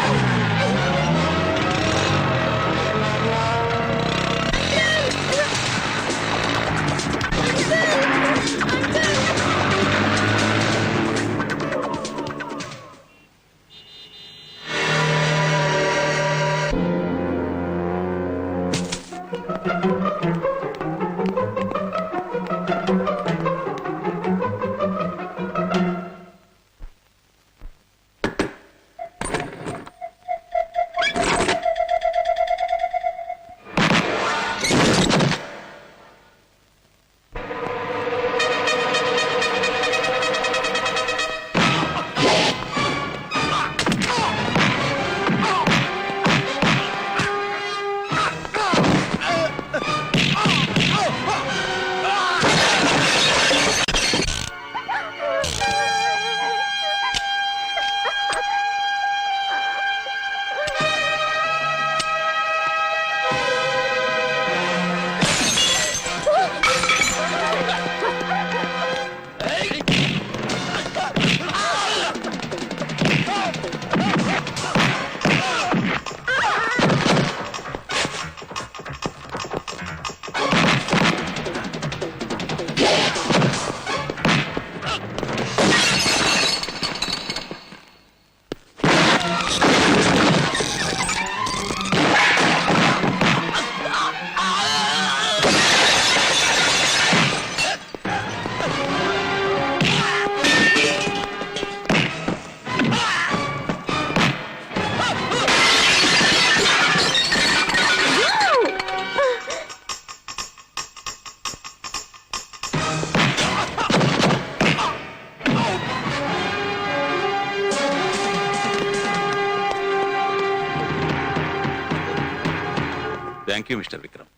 Thank you mister Vikram.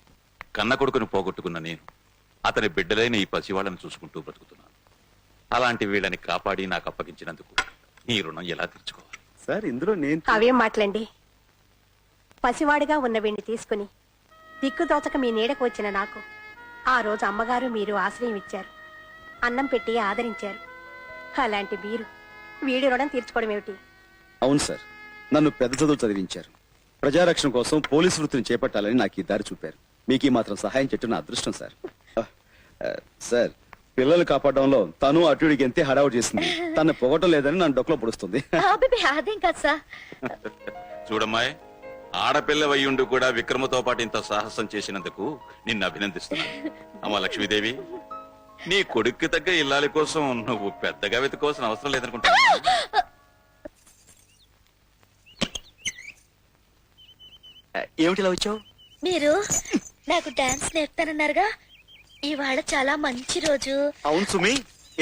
కన్న కొడుకును పోగొట్టుకున్న నేను అతని బిడ్డలైన ఈ పసివాళ్ళను చూసుకుంటూ బ్రతుకుతున్నాను. అలాంటి వీళ్ళని కాపాడి నాకు అప్పగించినందుకు నీ రుణం ఎలా తీర్చుకోవాలి?
సార్ ఇందులో నేను
అవేం మాటలండి. పసివాడిగా ఉన్న వీణ్ణి తీసుకుని దిక్కుదోచక మీ నీడకు వచ్చిన నాకు ఆ రోజు అమ్మగారు మీరు ఆశ్రయం ఇచ్చారు, అన్నం పెట్టి ఆదరించారు. అలాంటి మీరు వీడి రుణం తీర్చుకోవడం ఏమిటి?
అవును సార్, నన్ను పెద్ద చదువు చదివించారు. ప్రజారక్షణ కోసం పోలీసు వృత్తిని చేపట్టాలని నాకు ఈ దారి చూపారు. మీకు ఈ మాత్రం సహాయం చెట్టు నా అదృష్టం సార్. సార్, పిల్లలు కాపాడడంలో తను అటుడికి ఎంతే హడావుడు చేసింది. తను పొగటం లేదని నన్ను డొక్కలో పొడుస్తుంది.
అదేం కాదు సార్.
చూడమ్మాయ్, ఆడపిల్ల వయ్యుండు కూడా విక్రమతో పాటు ఇంత సాహసం చేసినందుకు నిన్ను అభినందిస్తున్నాను. అమ్మా లక్ష్మీదేవి, నీ కొడుక్కి తగ్గ ఇల్లాలి కోసం నువ్వు పెద్దగా వెతుకోవాల్సిన అవసరం లేదనుకుంటా.
ఏమిటిలా వచ్చావు?
మీరు నాకు డాన్స్ నేర్పుతానన్నారుగా, ఇవాళ చాలా మంచి రోజు.
అవును సుమి,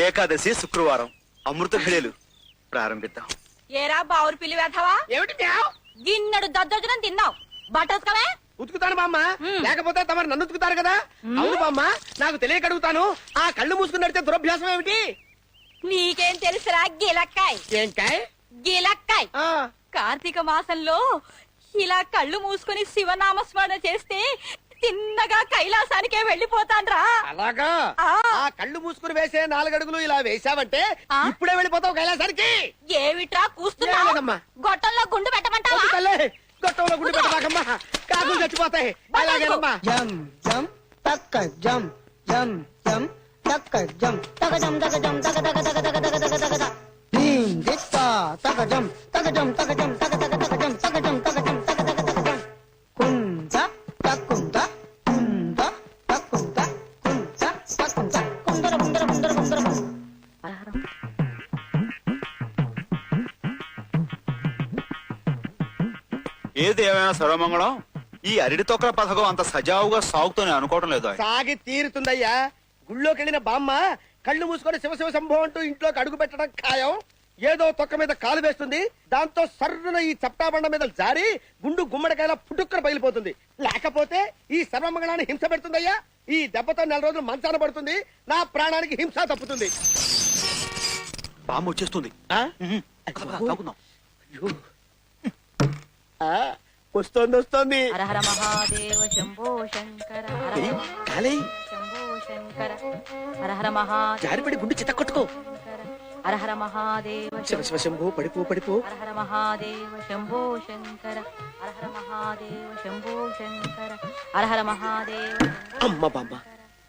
ఏకాదశి శుక్రవారం, అమృత ఘడియలు ప్రారంభిద్దాం.
ఏరా బావురు పిల్లి వేధవా,
ఏమిటి
గిన్నెడు దద్దోజనం తిన్నావు, బట్టలుకవే.
ఉతుకుతాను బామ్మ, లేకపోతే తమరు నన్ను ఉతుకుతారు కదా. అవును బామ్మ, నాకు తెలియక అడుగుతాను, ఆ కళ్ళు మూసుకుని నడిచే దురభ్యాసం ఏమిటి?
నీకేం తెలుసురా గిలక్కాయ్?
ఏంటాయ్?
గిలక్కాయ్. కార్తీక మాసంలో ఇలా కళ్ళు మూసుకుని శివనామస్మరణ చేస్తే తిన్నగా కైలాసానికే వెళ్ళిపోతాన్రా.
అలాగా? ఆ కళ్ళు మూసుకుని వేసే 4 అడుగులు ఇలా వేసావంటే ఇప్పుడే వెళ్ళిపోతావు కైలాసానికి.
ఏమిట్రా కూస్తున్నావు? గొట్టంలో గుండు పెట్టమంటావా?
గొట్టంలో గుండు పెట్టమాకమ్మా, కాకులు చచ్చిపోతాయి. అలాగేనమ్మా.
జం జం తక్క జం జం జం తక్క జం తగ జం తగ జం తగ తగ తగ తగ తగ తగ తగ తగ దీం దిత్త తగ జం తగ జం తగ జం తగ తగ తగ తగ జం తగ జం తగ జం తగ తగ తగ జం
ఏది ఏమైనా సర్వమంగళం, ఈ అరటి తొక్కల పథకం అంత సజావుగా సాగుతూనే అనుకోవడం లేదు.
సాగి తీరుతుందయ్యా. గుళ్ళోకి వెళ్ళిన బామ్మ కళ్ళు మూసుకొని శివశివ శంభో అంటూ ఇంట్లోకి అడుగు పెట్టడం ఖాయం. ఏదో తొక్క మీద కాలు వేస్తుంది, దాంతో సర్రున ఈ చప్టాబండ మీద జారి గుండు గుమ్మడికాయల పుట్టుక్కన పగిలిపోతుంది. లేకపోతే ఈ సర్వమంగళాన్ని హింస పెడుతుందయ్యా. ఈ దెబ్బతో 4 రోజులు మంచాన పడుతుంది, నా ప్రాణానికి హింస తప్పుతుంది.
బాంబు వచ్చేస్తుంది.
వస్తోంది వస్తోంది.
మహాదేవ శంభో శంకర శంభో శంకర హర హర మహాదేవ
జారిపడి గుండు చిత్త కొట్టుకో.
హర హర మహాదేవ
శివ శంభో పడిపో పడిపో.
హర హర మహాదేవ శంభో శంకర హర హర మహాదేవ శంభో శంకర హర హర మహాదేవ.
అమ్మ బామ్మ,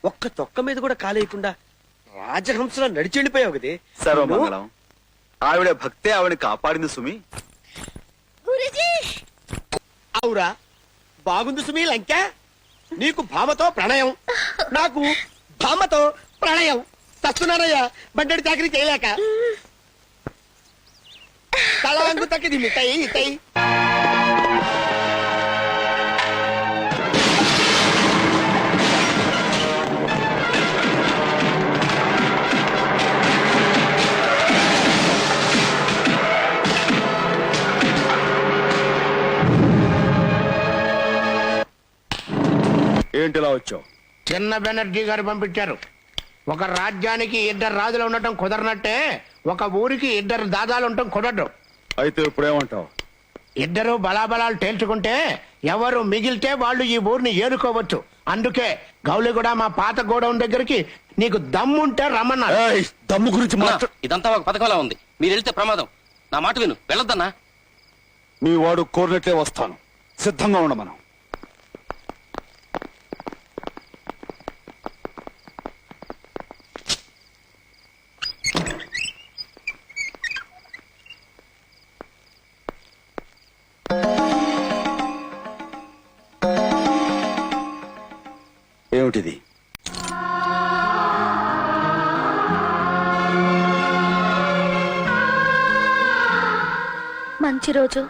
ఒక్క తొక్క మీద కూడా కాలేయకుండా రాజహంసలో నడిచెళ్ళిపోయావు కదే.
సర్వమంగళం, ఆవిడ భక్తే ఆవిడ కాపాడింది సుమి.
అవురా, బాగుంది సుమీ లంక. నీకు భామతో ప్రణయం, నాకు భామతో ప్రణయం. చస్తున్నానయ్యా బండడి చాకరీ చేయలేక. తలాంగు తక్కిది మిఠాయి ఇతయి.
ఏంటిలా వచ్చావు?
చిన్న బెనర్జీ గారు పంపించారు. ఒక రాజ్యానికి 2 రాజులు ఉండటం కుదరనట్టే ఒక ఊరికి 2 దాదాలు ఉండటం కుదరదు.
అయితే ఇప్పుడేమంటావు?
2 బలాబలాలు తేల్చుకుంటే ఎవరు మిగిలితే వాళ్ళు ఈ ఊరిని ఏరుకోవచ్చు. అందుకే గౌలిగూడ మా పాత గోడౌన్ దగ్గరికి నీకు దమ్ముంటే రమ్మన్నారు.
దమ్ము గురించి
ఇదంతా ఒక పథకంలా ఉంది. మీరు వెళ్తే ప్రమాదం. నా మాట విను, వెళ్ళొద్దన్నా.
మీ వాడు కోరినట్లే వస్తాను, సిద్ధంగా ఉండమను. ఏమిటిది?
మంచి రోజు,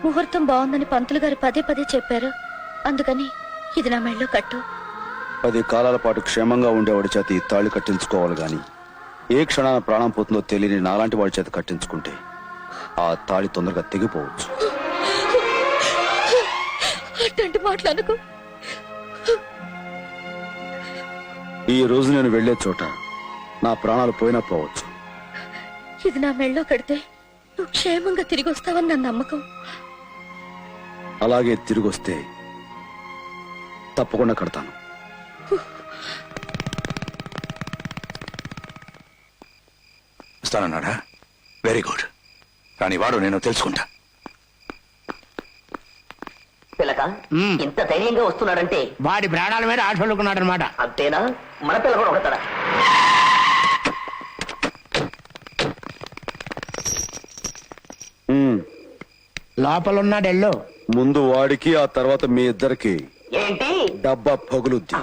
ముహూర్తం బాగుందని పంతులు గారు పదే పదే చెప్పారు. అందుకని ఇది నా మెళ్ళో కట్టు.
10 కాలాల పాటు క్షేమంగా ఉండేవాడి చేత ఈ తాళి కట్టించుకోవాలి గాని ఏ క్షణాన ప్రాణం పోతుందో తెలియని నాలాంటి వాడి చేత కట్టించుకుంటే ఆ తాళి తొందరగా తెగిపోవచ్చు.
అట్లాంటి మాటలకు
ఈ రోజు నేను వెళ్లే చోట నా ప్రాణాలు పోయినా పోవచ్చు.
ఇది నా మెళ్ళో కడితే నువ్వు క్షేమంగా తిరిగి వస్తావని నా నమ్మకం.
అలాగే తిరిగొస్తే తప్పకుండా కడతాను.
ఇస్తానన్నాడా? Very good. కానీ వాడు నేను తెలుసుకుంటా.
పిల్లక ఇంత ధైర్యంగా వస్తున్నాడంటే
వాడి ప్రాణాల మీద ఆశ పడుకున్నాడు అనమాట.
అంతేనా? మన పిల్ల కూడా ఒకతాడా?
లోపలున్నాడెల్లో.
ముందు వాడికి, ఆ తర్వాత మీ ఇద్దరికి
ఏంటి
డబ్బా పగులుద్ది.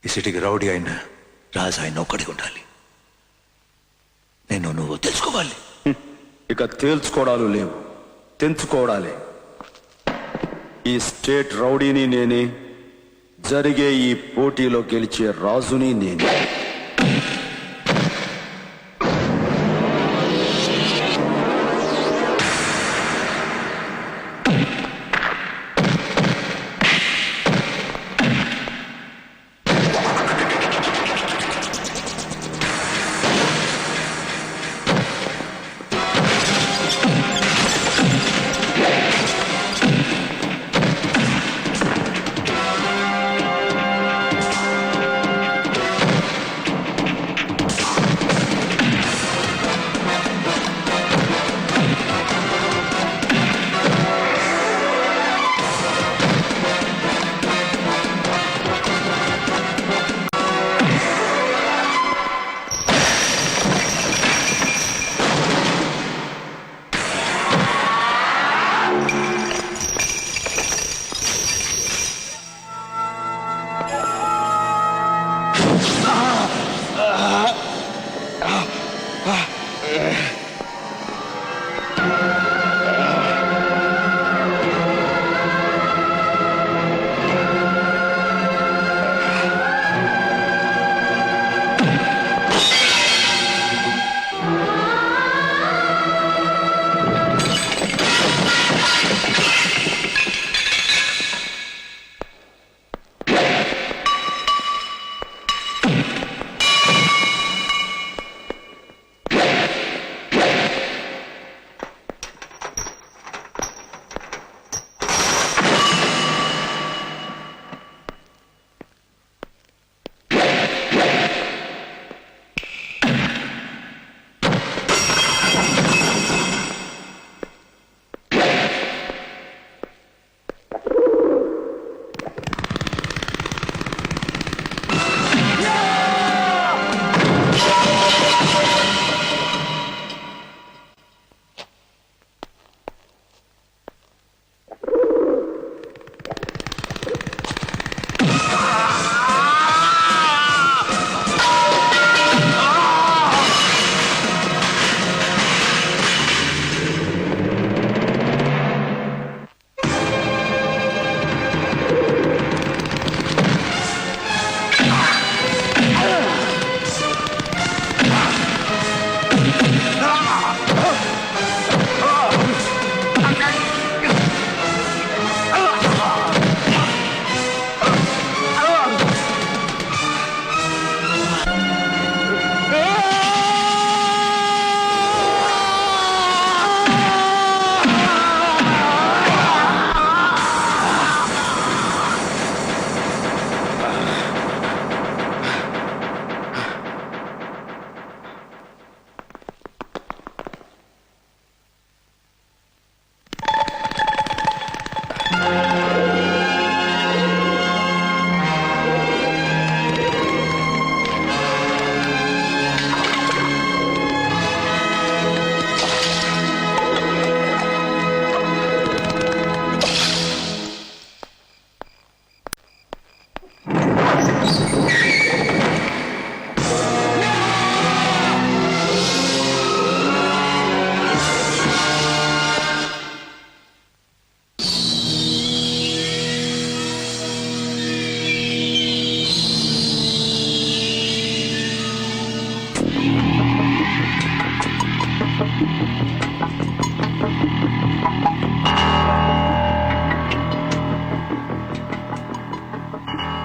ఈ సిటీకి రౌడీ అయిన రాజు ఆయన ఒక్కడికి ఉండాలి. నేను నువ్వు తెలుసుకోవాలి.
ఇక తేల్చుకోవడాలు లేవు, తెంచుకోవడాలే. ఈ స్టేట్ రౌడీని నేనే, జరిగే ఈ పోటీలో గెలిచే రాజుని నేనే.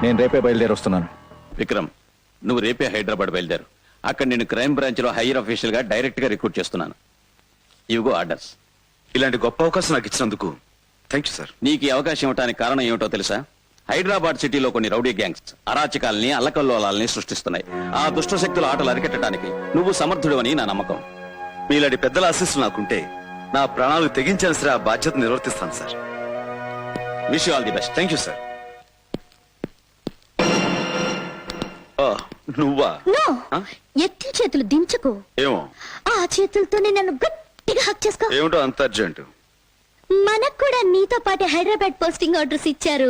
నేను రేపే బయలుదేరి వస్తున్నాను.
విక్రమ్, నువ్వు రేపే హైదరాబాద్ బయలుదేరు. అక్కడ నేను క్రైమ్ బ్రాంచ్ లో హైయర్ అఫీషియల్ గా డైరెక్ట్ గా రిక్రూట్ చేస్తున్నాను. ఇవిగో ఆర్డర్స్.
ఇలాంటి గొప్ప అవకాశం నాకు ఇచ్చినందుకు థ్యాంక్ యూ సార్.
నీకు ఈ అవకాశం ఇవ్వడానికి కారణం ఏమిటో తెలుసా? హైదరాబాద్ సిటీలో కొన్ని రౌడీ గ్యాంగ్స్ అరాచకాల్ని అల్లకల్లోలాల్ని సృష్టిస్తున్నాయి. ఆ దుష్ట శక్తుల ఆటలు అరికట్టడానికి నువ్వు సమర్థుడు అని నా నమ్మకం.
మీలాంటి పెద్దల ఆశీస్సులు నాకుంటే నా ప్రాణాలు తెగించాల్సిన ఆ బాధ్యత నిర్వర్తిస్తాను sir.
Wish you all the best.
Thank you sir. నువ్వా?
ఎత్తి చేతులు దించుకో.
ఏమో
ఆ చేతులతోనే నన్ను గట్టిగా హక్ చేసుకో.
ఏమిటో అంత అర్జెంట్?
మనకు కూడా నీతో పాటు హైదరాబాద్ పోస్టింగ్ ఆర్డర్స్ ఇచ్చారు.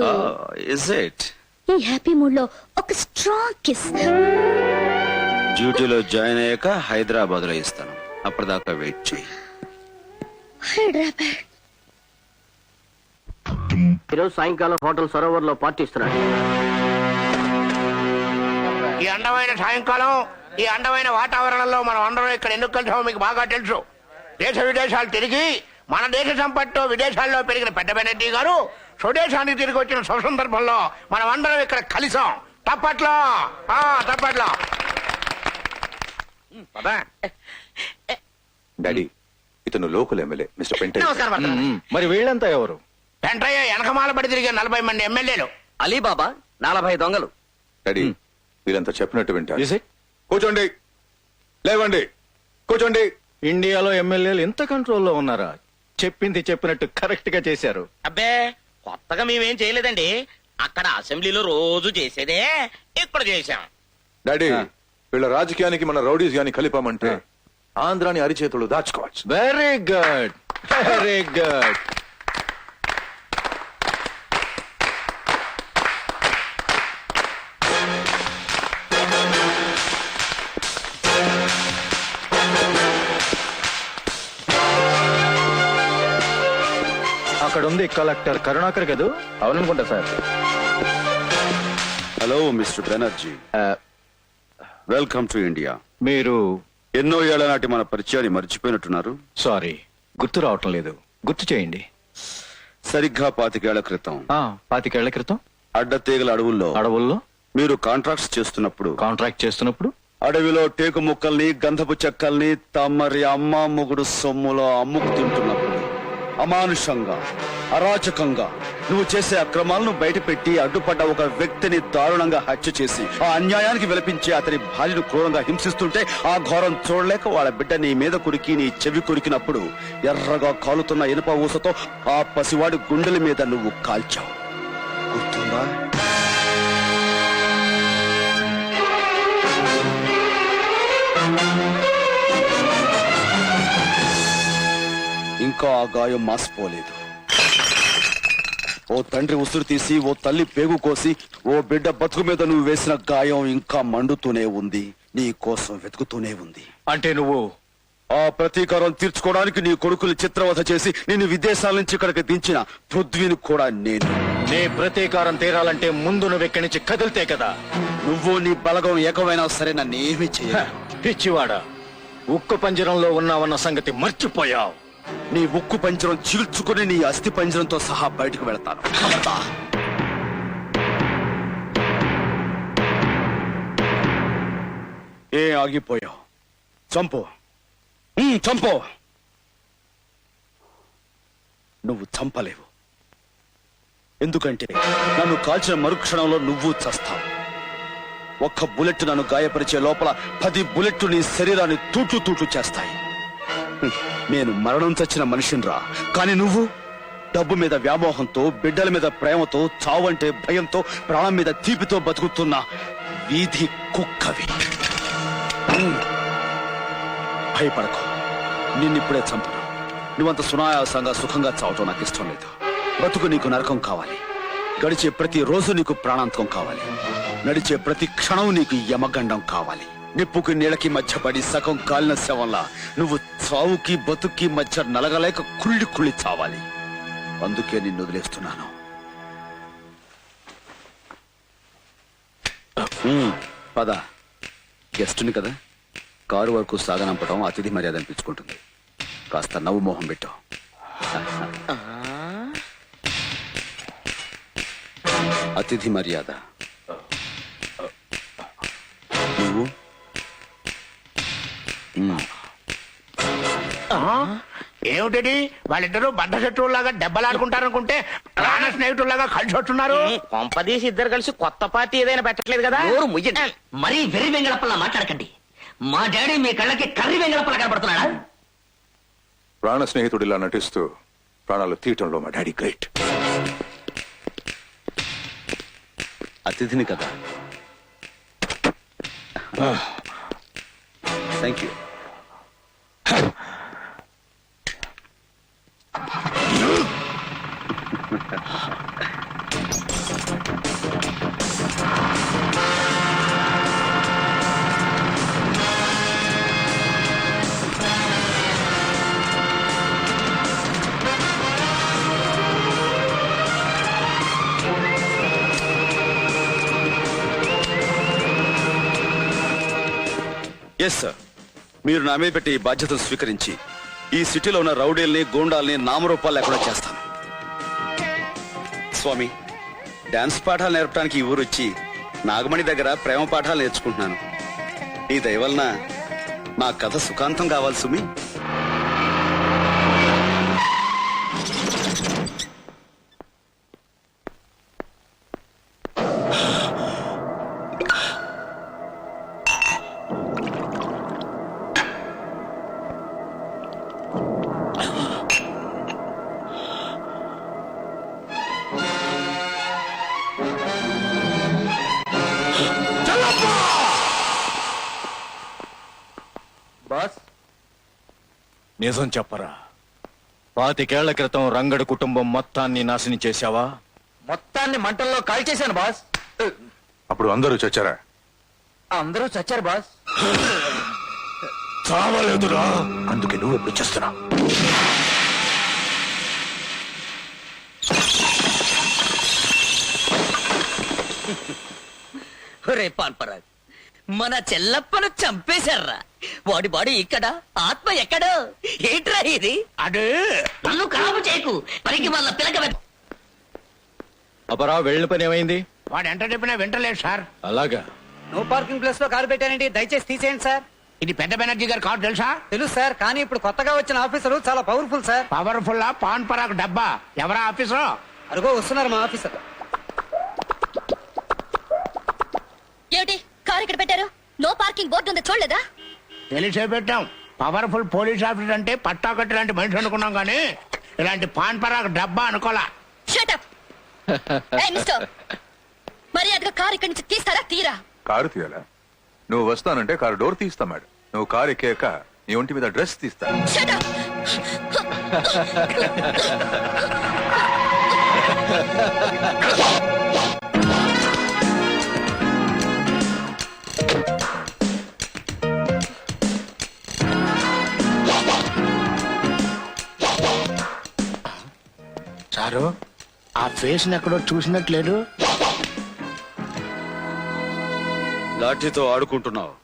Is it?
ఈ హ్యాపీ మూడ్ లో ఒక స్ట్రాంగ్ కిస్.
డ్యూటీలో జాయిన్ అయ్యాక హైదరాబాద్ లో ఇస్తాను. అప్పటిదాకా వెయిట్ చేయి.
హైదరాబాద్.
ఈరోజు సాయంకాలం హోటల్ సరోవర్ లో పార్టీ ఇస్తున్నాడు.
ఈ అందమైన సాయంకాలం, ఈ అందమైన వాతావరణంలో మనం అందరం ఇక్కడ ఎందుకు కలిసామో మీకు బాగా తెలుసు. దేశ విదేశాలు తిరిగి మన దేశ సంపత్తో విదేశాల్లో పెరిగిన పెద్ద బెనర్జీ గారు స్వదేశానికి తిరిగి వచ్చిన శుభ సందర్భంలో మనం అందరం ఇక్కడ కలిసాం. తప్పట్లో తప్పట్లో.
డాడీ, ఇతను లోకల్ ఎమ్మెల్యే మిస్టర్ పెంటయ్య.
మరి వీళ్ళంతా ఎవరు?
వెంటయ్య వెనకమాల పడి తిరిగే 40 మంది ఎమ్మెల్యేలు.
అలీబాబా 40 దొంగలు.
డాడీ, వీరంతా చెప్పినట్టు వింటారు.
Is it?
కూర్చోండి, లేవండి, కూర్చోండి.
ఇండియాలో ఎమ్మెల్యేలు ఎంత కంట్రోల్లో ఉన్నారా? చెప్పింది చెప్పినట్టు కరెక్ట్ గా చేశారు.
అబ్బే, కొత్తగా మేమేం చేయలేదండి. అక్కడ అసెంబ్లీలో రోజు చేసేదే ఇక్కడ చేశాం.
డాడీ, వీళ్ళ రాజకీయానికి మన రౌడీస్ గాని కలిపామంటే ఆంధ్రాని అరిచేతులు దాచుకోవచ్చు.
Very good, very good. అక్కడ ఉంది కలెక్టర్ కరుణాకర్ కదూ?
అవుననుకుంటా sir.
Hello mister Banerjee, welcome to India.
మీరు
ఎన్నో ఏళ్ల నాటి మన పరిచయాన్ని మర్చిపోయినట్టున్నారు.
సారీ, గుర్తు రావటం లేదు. గుర్తు చేయండి.
సరిగ్గా 25 ఏళ్ల క్రితం
25 ఏళ్ల క్రితం
అడ్డతీగల అడవుల్లో మీరు కాంట్రాక్ట్స్ చేస్తున్నప్పుడు అడవిలో టేకు ముక్కల్ని, గంధపు చెక్కల్ని తమరి అమ్మ మొగుడు సొమ్ములో అమ్ముకుతుంటున్నప్పుడు అమానుషంగా, అరాచకంగా నువ్వు చేసే అక్రమాలను బయటపెట్టి అడ్డుపడ్డ ఒక వ్యక్తిని దారుణంగా హత్య చేసి ఆ అన్యాయానికి విలపించి అతని భార్యను క్రూరంగా హింసిస్తుంటే ఆ ఘోరం చూడలేక వాళ్ళ బిడ్డ నీ మీద కురికి నీ చెవి కురికినప్పుడు ఎర్రగా కాలుతున్న ఇనుప ఊసతో ఆ పసివాడి గుండెల మీద నువ్వు కాల్చావు. గుర్తుందా? ఇంకా ఆ గాయం మాసిపోలేదు. ఓ తండ్రి ఉసురు తీసి, ఓ తల్లి పేగు కోసి, ఓ బిడ్డ బతుకు మీద నువ్వు వేసిన గాయం ఇంకా మండుతూనే ఉంది, నీ కోసం వెతుకుతూనే ఉంది.
అంటే నువ్వు
ఆ ప్రతీకారం తీర్చుకోవడానికి నీ కొడుకులు చిత్రవధ చేసి నిన్ను విదేశాల నుంచి ఇక్కడికి దించిన పృథ్వీని కూడా నేను.
నీ ప్రతీకారం తీరాలంటే ముందు నువ్వు ఇక్కడి నుంచి కదిలితే కదా.
నువ్వు నీ బలగం ఏకమైనా సరే నన్నేమీ చేయ.
పిచ్చివాడా, ఉక్కు పంజరంలో ఉన్నావన్న సంగతి మర్చిపోయావు.
నీ ఉక్కు పంజరం చీల్చుకుని నీ అస్థి పంజరంతో సహా బయటకు వెళతాను. ఏ ఆగిపోయావు? చంపు, చంపు. నువ్వు చంపలేవు, ఎందుకంటే నన్ను కాల్చిన మరుక్షణంలో నువ్వు చస్తావు. ఒక్క బుల్లెట్ నన్ను గాయపరిచే లోపల 10 బుల్లెట్లు నీ శరీరాన్ని తూట్లు చేస్తాయి. నేను మరణం చచ్చిన మనిషినిరా, కానీ నువ్వు డబ్బు మీద వ్యామోహంతో, బిడ్డల మీద ప్రేమతో, చావంటే భయంతో, ప్రాణం మీద తీపితో బతుకుతున్న వీధి కుక్కవి. భయపడకు, నిన్నిప్పుడే చంపను. నువ్వంత సునాయాసంగా సుఖంగా చావటం నాకు ఇష్టం లేదు. బతుకు నీకు నరకం కావాలి, గడిచే ప్రతి రోజు నీకు ప్రాణాంతకం కావాలి, నడిచే ప్రతి క్షణం నీకు యమగండం కావాలి. నిప్పుకి నీళ్ళకి మధ్య పడి సగం కాలిన శవంలా నువ్వు చావుకి బతుక్కి మధ్య నలగలేక కుళ్ళి చావాలి. అందుకే నిన్ను వదిలేస్తున్నాను. పద, గెస్టుని కదా, కారు వరకు సాగనంపడం అతిథి మర్యాద అనిపించుకుంటుంది. కాస్త నవ్వు మోహం పెట్టు. అతిథి మర్యాద. నువ్వు
ఏమిటది? వాళ్ళిద్దరూ బండ శత్రువులాగా దెబ్బలాడుకుంటారనుకుంటే ప్రాణ స్నేహితుల్లాగా కలిసి వస్తున్నారు.
కొంపదీసి ఇద్దరు కలిసి కొత్త పార్టీ ఏదైనా పెట్టట్లేదు కదా?
మరీ వెర్రి వెంగళప్పలా మాట్లాడకండి. మా డాడీ మీ కళ్ళకి కర్రి వెంగళప్పలా కనపడుతున్నాడా?
ప్రాణ స్నేహితుడిలా నటిస్తూ ప్రాణాలు తీయటంలో మా డాడీ గ్రేట్.
అతిథిని కదా. Thank you. ఎస్ సార్, మీరు నా మీద పెట్టి ఈ బాధ్యతను స్వీకరించి ఈ సిటీలో ఉన్న రౌడీల్ని, గూండాల్ని నామరూపాలు లేకుండా చేస్తాను. స్వామి, డాన్స్ పాఠాలు నేర్పడానికి ఈ ఊరు వచ్చి నాగమణి దగ్గర ప్రేమ పాఠాలు నేర్చుకుంటున్నాను. ఈ దయ వలన మా కథ సుఖాంతం కావాలి సుమి.
నిజం చెప్పరా, 25 ఏళ్ల క్రితం రంగడి కుటుంబం మొత్తాన్ని నాశనం చేశావా?
మొత్తాన్ని మంటల్లో కాల్చేశాను బాస్.
అప్పుడు అందరూ చచ్చారా?
అందరూ చచ్చారు బాస్.
చావలేదురా.
అందుకే నువ్వు ఎప్పుడు చేస్తున్నా?
ఒరే పాన్పరాగ్, మన చెల్లప్పను చంపేశారా? వాడి బాడీ ఇక్కడ, ఆత్మ ఎక్కడో. ఏంట్రా ఇది?
అడు
నన్ను కాపు చేయకు, పనికి వాళ్ళ పిలక.
అపరా వెళ్ళిన పని ఏమైంది?
వాడు ఎంత చెప్పినా వింటలేదు సార్.
అలాగా?
నో పార్కింగ్ ప్లేస్ లో కారు పెట్టానండి, దయచేసి తీసేయండి సార్.
ఇది పెద్ద బెనర్జీ గారి కారు తెలుసా?
తెలుసు సార్, కానీ ఇప్పుడు కొత్తగా వచ్చిన ఆఫీసరు చాలా పవర్ఫుల్ సార్.
పవర్ఫుల్ పాన్ పరాకు డబ్బా. ఎవరా ఆఫీసర్?
అరుగో వస్తున్నారు మా ఆఫీసర్.
ఏమిటి కారు ఇక్కడ పెట్టారు? నో పార్కింగ్ బోర్డు ఉంది, చూడలేదా?
తెలిసే పెట్టాం. పవర్ఫుల్ పోలీస్ ఆఫీసర్ అంటే పట్టాకట్టి లాంటి మనిషి అనుకున్నాం, కానీ ఇలాంటి పాన్ పరాకు డబ్బా అనుకోలా.
Shut up. ఏయ్ మిస్టర్, మర్యాదగా కారు ఇక్కడి నుంచి తీస్తారా? తీరా.
కారు తీయాలా? నువ్వు వస్తానంటే కారు డోర్ తీస్తా మేడం. నువ్వు కారు ఎక్కాక నీ ఒంటి మీద డ్రెస్ తీస్తా.
Shut up.
సారు, ఆ ఫేస్ ఎక్కడో చూసినట్లేదు.
లాఠీతో ఆడుకుంటున్నావు.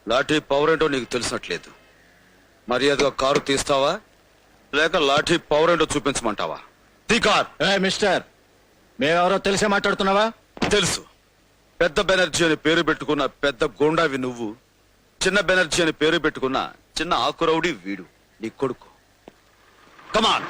లాఠీ పవర్ ఏంటో నీకు తెలిసినట్లేదు. మర్యాదగా కారు తీస్తావా లేక లాఠీ పవర్ ఏంటో చూపించమంటావా? తీ కార్.
మిస్టర్, మేమెవరో తెలిసే మాట్లాడుతున్నావా?
తెలుసు. పెద్ద బెనర్జీ అని పేరు పెట్టుకున్న పెద్ద గోండావి నువ్వు, చిన్న బెనర్జీ అని పేరు పెట్టుకున్న చిన్న ఆకురౌడి వీడు, నీ కొడుకు. కమాన్.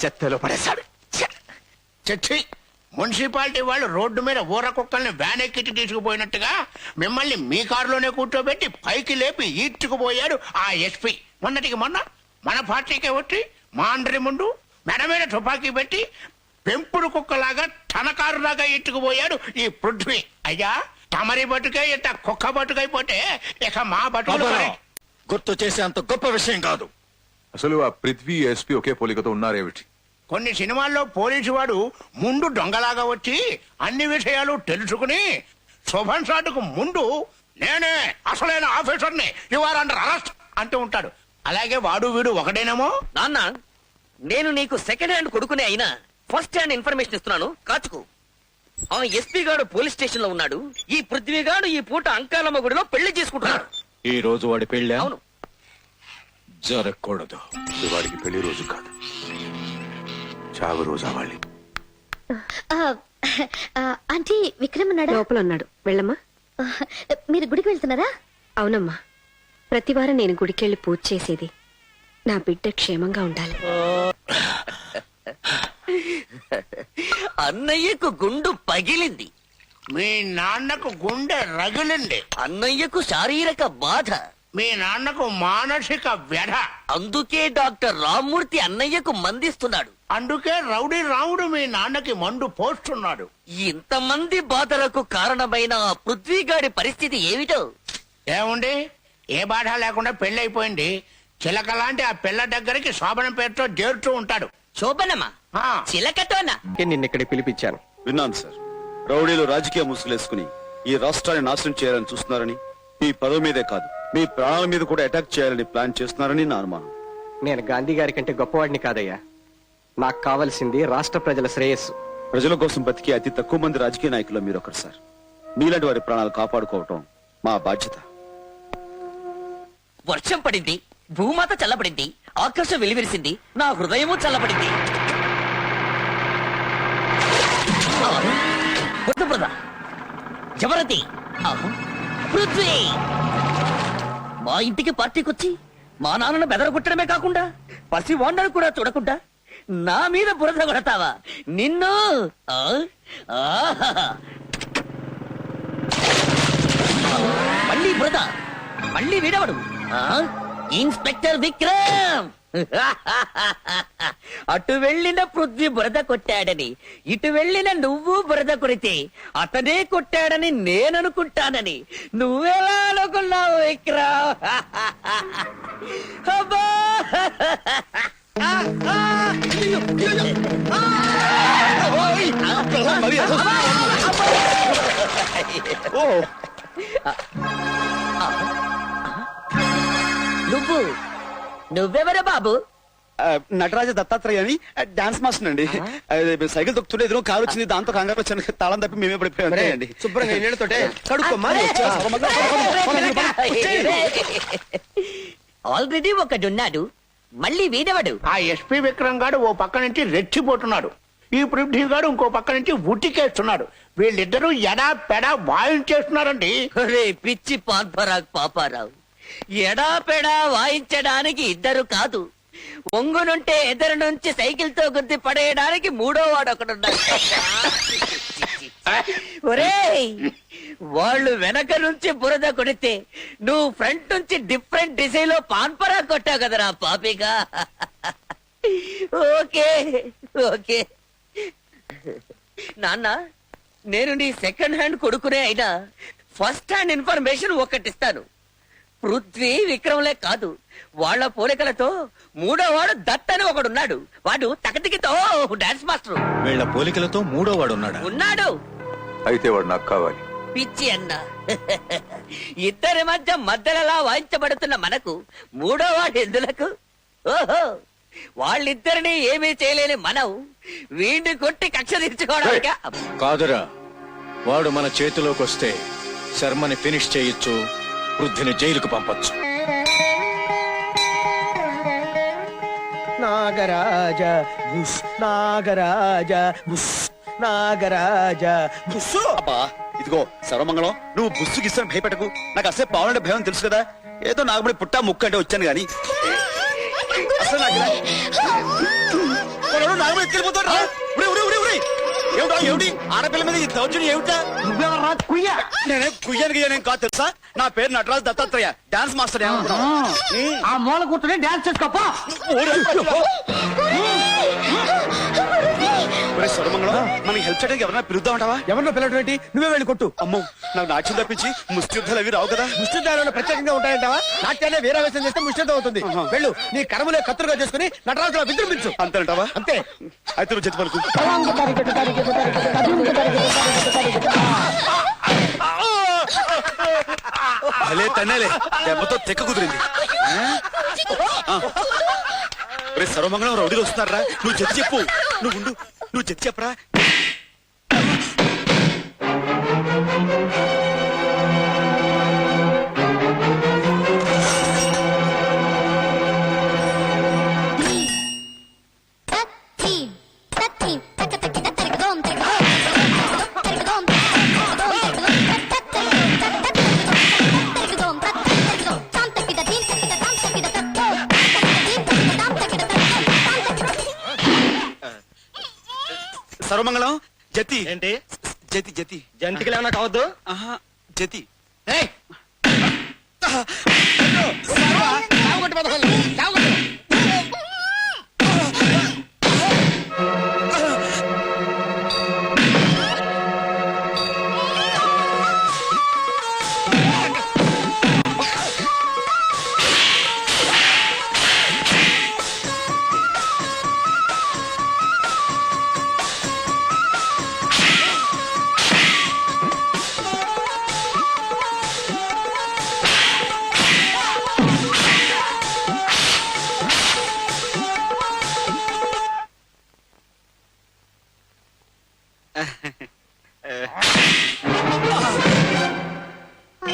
చెత్తలో పడేశాడు. చచ్చి, మున్సిపాలిటీ వాళ్ళు రోడ్డు మీద ఊర కుక్కల్ని వ్యాన్ ఎక్కించి తీసుకుపోయినట్టుగా మిమ్మల్ని మీ కారులోనే కూర్చోబెట్టి పైకి లేపి ఈడ్చుకుపోయాడు ఆ ఎస్పీ. మొన్నటికి మొన్న మన పార్టీకే వచ్చి మా అందరి ముందు మెడ మీద తుపాకీ పెట్టి పెంపుడు కుక్కలాగా తన కారులాగా ఈడ్చుకుపోయాడు ఈ పృథ్వీ. అయ్యా, తమరి బతుకే ఇంత కుక్క బతుకైపోతే ఇక మా బతుకులు
గుర్తు చేసే అంత గొప్ప విషయం కాదు.
అసలు ఆ పృథ్వీ ఎస్పీ ఒకే పోలికతో ఉన్నారేమిటి?
కొన్ని సినిమాల్లో పోలీసు వాడు ముందు దొంగలాగా వచ్చి అన్ని విషయాలు తెలుసుకుని శోభన్ షాట్కు ముందు నేనే అసలైన ఆఫీసర్ని, యు ఆర్ అండర్ అరెస్ట్ అంటూ ఉంటాడు. అలాగే వాడు వీడు ఒకడేనేమో.
నాన్న, నేను నీకు సెకండ్ హ్యాండ్ కొడుకునే అయినా ఫస్ట్ హ్యాండ్ ఇన్ఫర్మేషన్ ఇస్తున్నాను, కాచుకో. ఆ ఎస్పీ గాడు పోలీస్ స్టేషన్ లో ఉన్నాడు. ఈ పృథ్వీ గాడు ఈ పూట అంకాలమ్మ గుడిలో పెళ్లి చేసుకుంటున్నాడు.
ఈ రోజు వాడి పెళ్ళి
అవును.
జరగకూడదు.
ఇది వాడికి పెళ్లి రోజు కాదు, చావు రోజు అవ్వాలి.
ఆంటీ విక్రమ్ ఉన్నాడా?
లోపల ఉన్నాడు, వెళ్ళమ్మా.
మీరు గుడికి వెళ్తున్నారా?
అవునమ్మా, ప్రతివారం నేను గుడికెళ్ళి పూజ చేసేది నా బిడ్డ క్షేమంగా ఉండాలి.
అన్నయ్యకు గుండు పగిలింది,
మీ నాన్నకు గుండె రగిలింది,
అన్నయ్యకు శారీరక బాధ,
మీ నాన్నకు మానసిక వ్యధ.
అందుకే డాక్టర్ రామ్మూర్తి అన్నయ్యకు మందిస్తున్నాడు.
అందుకే రౌడీ రాముడు మీ నాన్నకి మందు పోస్తున్నాడు.
ఇంతమంది బాధలకు కారణమైన ఆ పృథ్వీగాడి పరిస్థితి ఏమిటో?
ఏముంది, ఏ బాధ లేకుండా పెళ్ళైపోయింది. చిలక లాంటి ఆ పిల్ల దగ్గరికి శోభన పేరుతో చేరుతూ ఉంటాడు.
శోభనమా? చిలకతోనా?
నిన్నిక్కడికి పిలిపించాను.
విన్నాను సార్. రౌడీలు రాజకీయ ముసుగులేసుకుని ఈ రాష్ట్రాన్ని నాశనం చేయాలని చూస్తున్నారని, మీ పదవి మీదే కాదు మీ ప్రాణాల మీద కూడా అటాక్ చేయాలని ప్లాన్ చేస్తున్నారని నా అనుమానం.
నేను గాంధీ గారి కంటే గొప్పవాడిని కాదయ్యా. నాకు కావలసింది రాష్ట్ర ప్రజల శ్రేయస్సు.
ప్రజల కోసం బతికే అతి తక్కువ మంది రాజకీయ నాయకులు మీరు ఒకరు సార్. మీలాంటి వారి ప్రాణాలు కాపాడుకోవటం మా బాధ్యత.
వర్షం పడింది, భూమాత చల్లబడింది, ఆకాశం వెలివిరిసింది, నా హృదయము చల్లబడింది. జబరతి, పృథ్వీ మా ఇంటికి పార్టీకొచ్చి మా నాన్నను బెదరగొట్టడమే కాకుండా పసి వాండను కూడా చూడకుండా నా మీద బురద కొడతావా? నిన్ను మళ్ళీ బురద, మళ్ళీ వీడవడు. ఇన్స్పెక్టర్ విక్రమ్ అటు వెళ్ళిన పృథ్వీ బురద కొట్టాడని, ఇటు వెళ్ళిన నువ్వు బురద కొడితే అతనే కొట్టాడని నేననుకుంటానని నువ్వెలా అనుకున్నావు విక్రమ్? అబ్బా నువ్వెవరా బాబు?
నటరాజ దత్తాత్రేయ అని డాన్స్ మాస్టర్ అండి. సైకిల్ తొక్కుతుంటే ఎదురు కారు వచ్చింది, దాంతో కంగారు వచ్చాను, తాళం తప్పి మేమే పడిపోయాం.
శుభ్రంగా నీళ్ళతోటే కడుక్కోమ్మా.
ఆల్రెడీ ఒకడున్నాడు, మళ్ళీ వీడవడు.
ఆ ఎస్పీ విక్రమ్ గాడు ఓ పక్క నుంచి రెచ్చిపోతున్నాడు, ఈ పృథ్వీ గాడు ఇంకో పక్క నుంచి ఉట్టికేస్తున్నాడు. వీళ్ళిద్దరూ ఎడా పెడా వాయించేస్తున్నారండి.
పిచ్చి పాపారావు, ఎడా పెడా వాయించడానికి ఇద్దరు కాదు, ఒంగునుంటే ఎదురు నుంచి సైకిల్ తో గుద్ది పడేయడానికి మూడో వాడు ఒకడున్నాడు. ఒరేయ్, వాళ్ళు వెనక నుంచి బురద కొడితే నువ్వు ఫ్రంట్ నుంచి డిఫరెంట్ డిజైన్ లో పాన్పరా కొట్టావు కదరా పాపిగా. ఓకే ఓకే నాన్న, నేను నీ సెకండ్ హ్యాండ్ కొడుకునే అయినా ఫస్ట్ హ్యాండ్ ఇన్ఫర్మేషన్ ఒకటిస్తాను. పృథ్వీ విక్రమ్లే కాదు, వాళ్ళ పోలికలతో మూడో వాడు దత్ అని ఒకడున్నాడు. వాడు తకతికితో డాన్స్ మాస్టర్.
వీళ్ళ పోలికలతో మూడో వాడు
ఉన్నాడు.
అయితే వాడు నాకు కావాలి.
పిచ్చి అన్న, ఇద్దరి మధ్యలో వాయించబడుతున్న మనకు మూడో వాడు ఎందులకు? ఓహో, వాళ్ళిద్దరిని ఏమీ చేయలేని మనం వీడిని కొట్టి కక్ష తీర్చుకోవడానికి.
కాదురా, వాడు మన చేతిలోకి వస్తే శర్మని ఫినిష్ చేయొచ్చు, వృద్ధిని జైలుకు పంపొచ్చు.
నాగరాజ బుస్, నాగరాజ బుస్, నాగరాజ బుస్.
అబ్బా ఇదిగో సర్వమంగళం, నువ్వు బుస్సు గిస్తాను భయపెట్టకు. నాకు అసలే పావులంటే భయం తెలుసు కదా. ఏదో నాగబడి పుట్టా ముక్క అంటే వచ్చాను గాని అసలు నాగబడి ఎత్తుకెళ్ళిపోతాడు. ఏమిటి ఆడపిల్ల మీద ఈ దౌర్జన్యం ఏమిటా?
నువ్వెవరా కుయ్య?
నేనే కుయ్యానికి కాదు తెలుసా, నా పేరు నటరాజ్ దత్తాత్రేయ, డాన్స్ మాస్టర్.
ఆ మూల కూర్చొని డాన్స్ చేసుకోపా.
సర్వమంగళం, మనకి హెల్ప్ చేయడానికి ఎవరైనా పిలుద్దామంటావా?
ఎవరినో పిల్లడం ఏంటి? నువ్వే వెళ్ళి కొట్టు.
అమ్మో, నాకు నాట్యం తప్పించి ముష్టి యుద్ధాలు అవి రావు కదా.
ముష్టిదారులు ప్రత్యేకంగా ఉంటాయంటావా? నాట్యాన్ని వీరావేశం చేస్తే ముష్టితో అవుతుంది. వెళ్ళు, నీ కర్మలే కత్తులుగా చేసుకుని నటరాజులో విజృంభించు.
అంతేనంటావా?
అంతే.
అయితే నువ్వు చెప్పు పలుకు. భలే తన్నేలే, దెబ్బతో తెక్క కుదిరింది. రే సర్వమంగళం, రౌడీలు వస్తున్నారా? నువ్వు జడ్జి చెప్పు. నువ్వు జడ్జి చెప్పరా? సర్వమంగళం, జతి
ఏంటి?
జతి
జంతికలు ఏమన్నా కావద్దు?
ఆహా, జతి.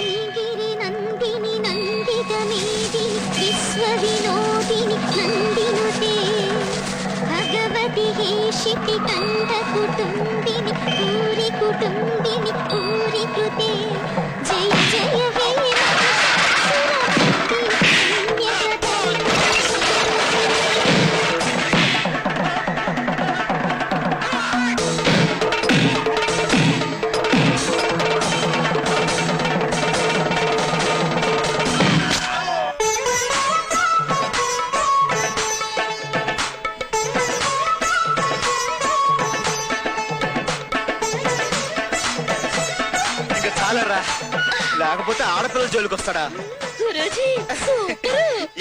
ఐగిరి నందిని నందిత మేదిని విశ్వ వినోదిని నందినుతే భగవతి హేషితి కంఠ కుటుంబిని పూరి కుటుంబిని పూరి కృతే జయ జయ వే
లేకపోతే ఆడపిల్లల జోలికి వస్తాడా?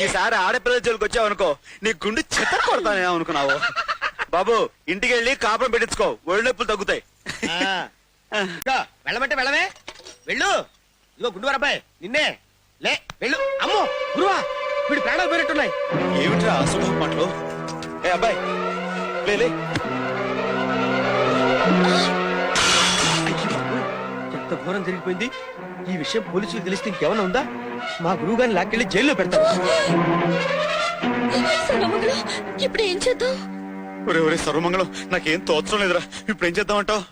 ఈసారి ఆడపిల్లల జోలికి వచ్చావనుకో నీ గుండె చెత్త కొడతానే అనుకున్నావు. బాబు ఇంటికి వెళ్ళి కాపురం పెట్టించుకో, ఒళ్ళు నొప్పులు తగ్గుతాయి.
వెళ్ళమంటే వెళ్ళవే, వెళ్ళు. ఇదిగో గుండు అబ్బాయి నిన్నే, లే వెళ్ళు. అమ్మో గురువా, వీడి ప్రాణాలు పోయినట్టున్నాయి.
ఏమిట్రా అసలు మాటలు? ఏ అబ్బాయి లే లే.
ఎంత ఘోరం జరిగిపోయింది. ఈ విషయం పోలీసులు తెలిస్తే ఇంకేమైనా ఉందా? మా గురువు గారిని లాక్కెళ్ళి జైల్లో పెడతారు.
ఇప్పుడు ఏం చేద్దాం?
ఒరే ఒరే సర్వమంగళం, నాకేం తోచడం లేదురా. ఇప్పుడు ఏం చేద్దామంటావు?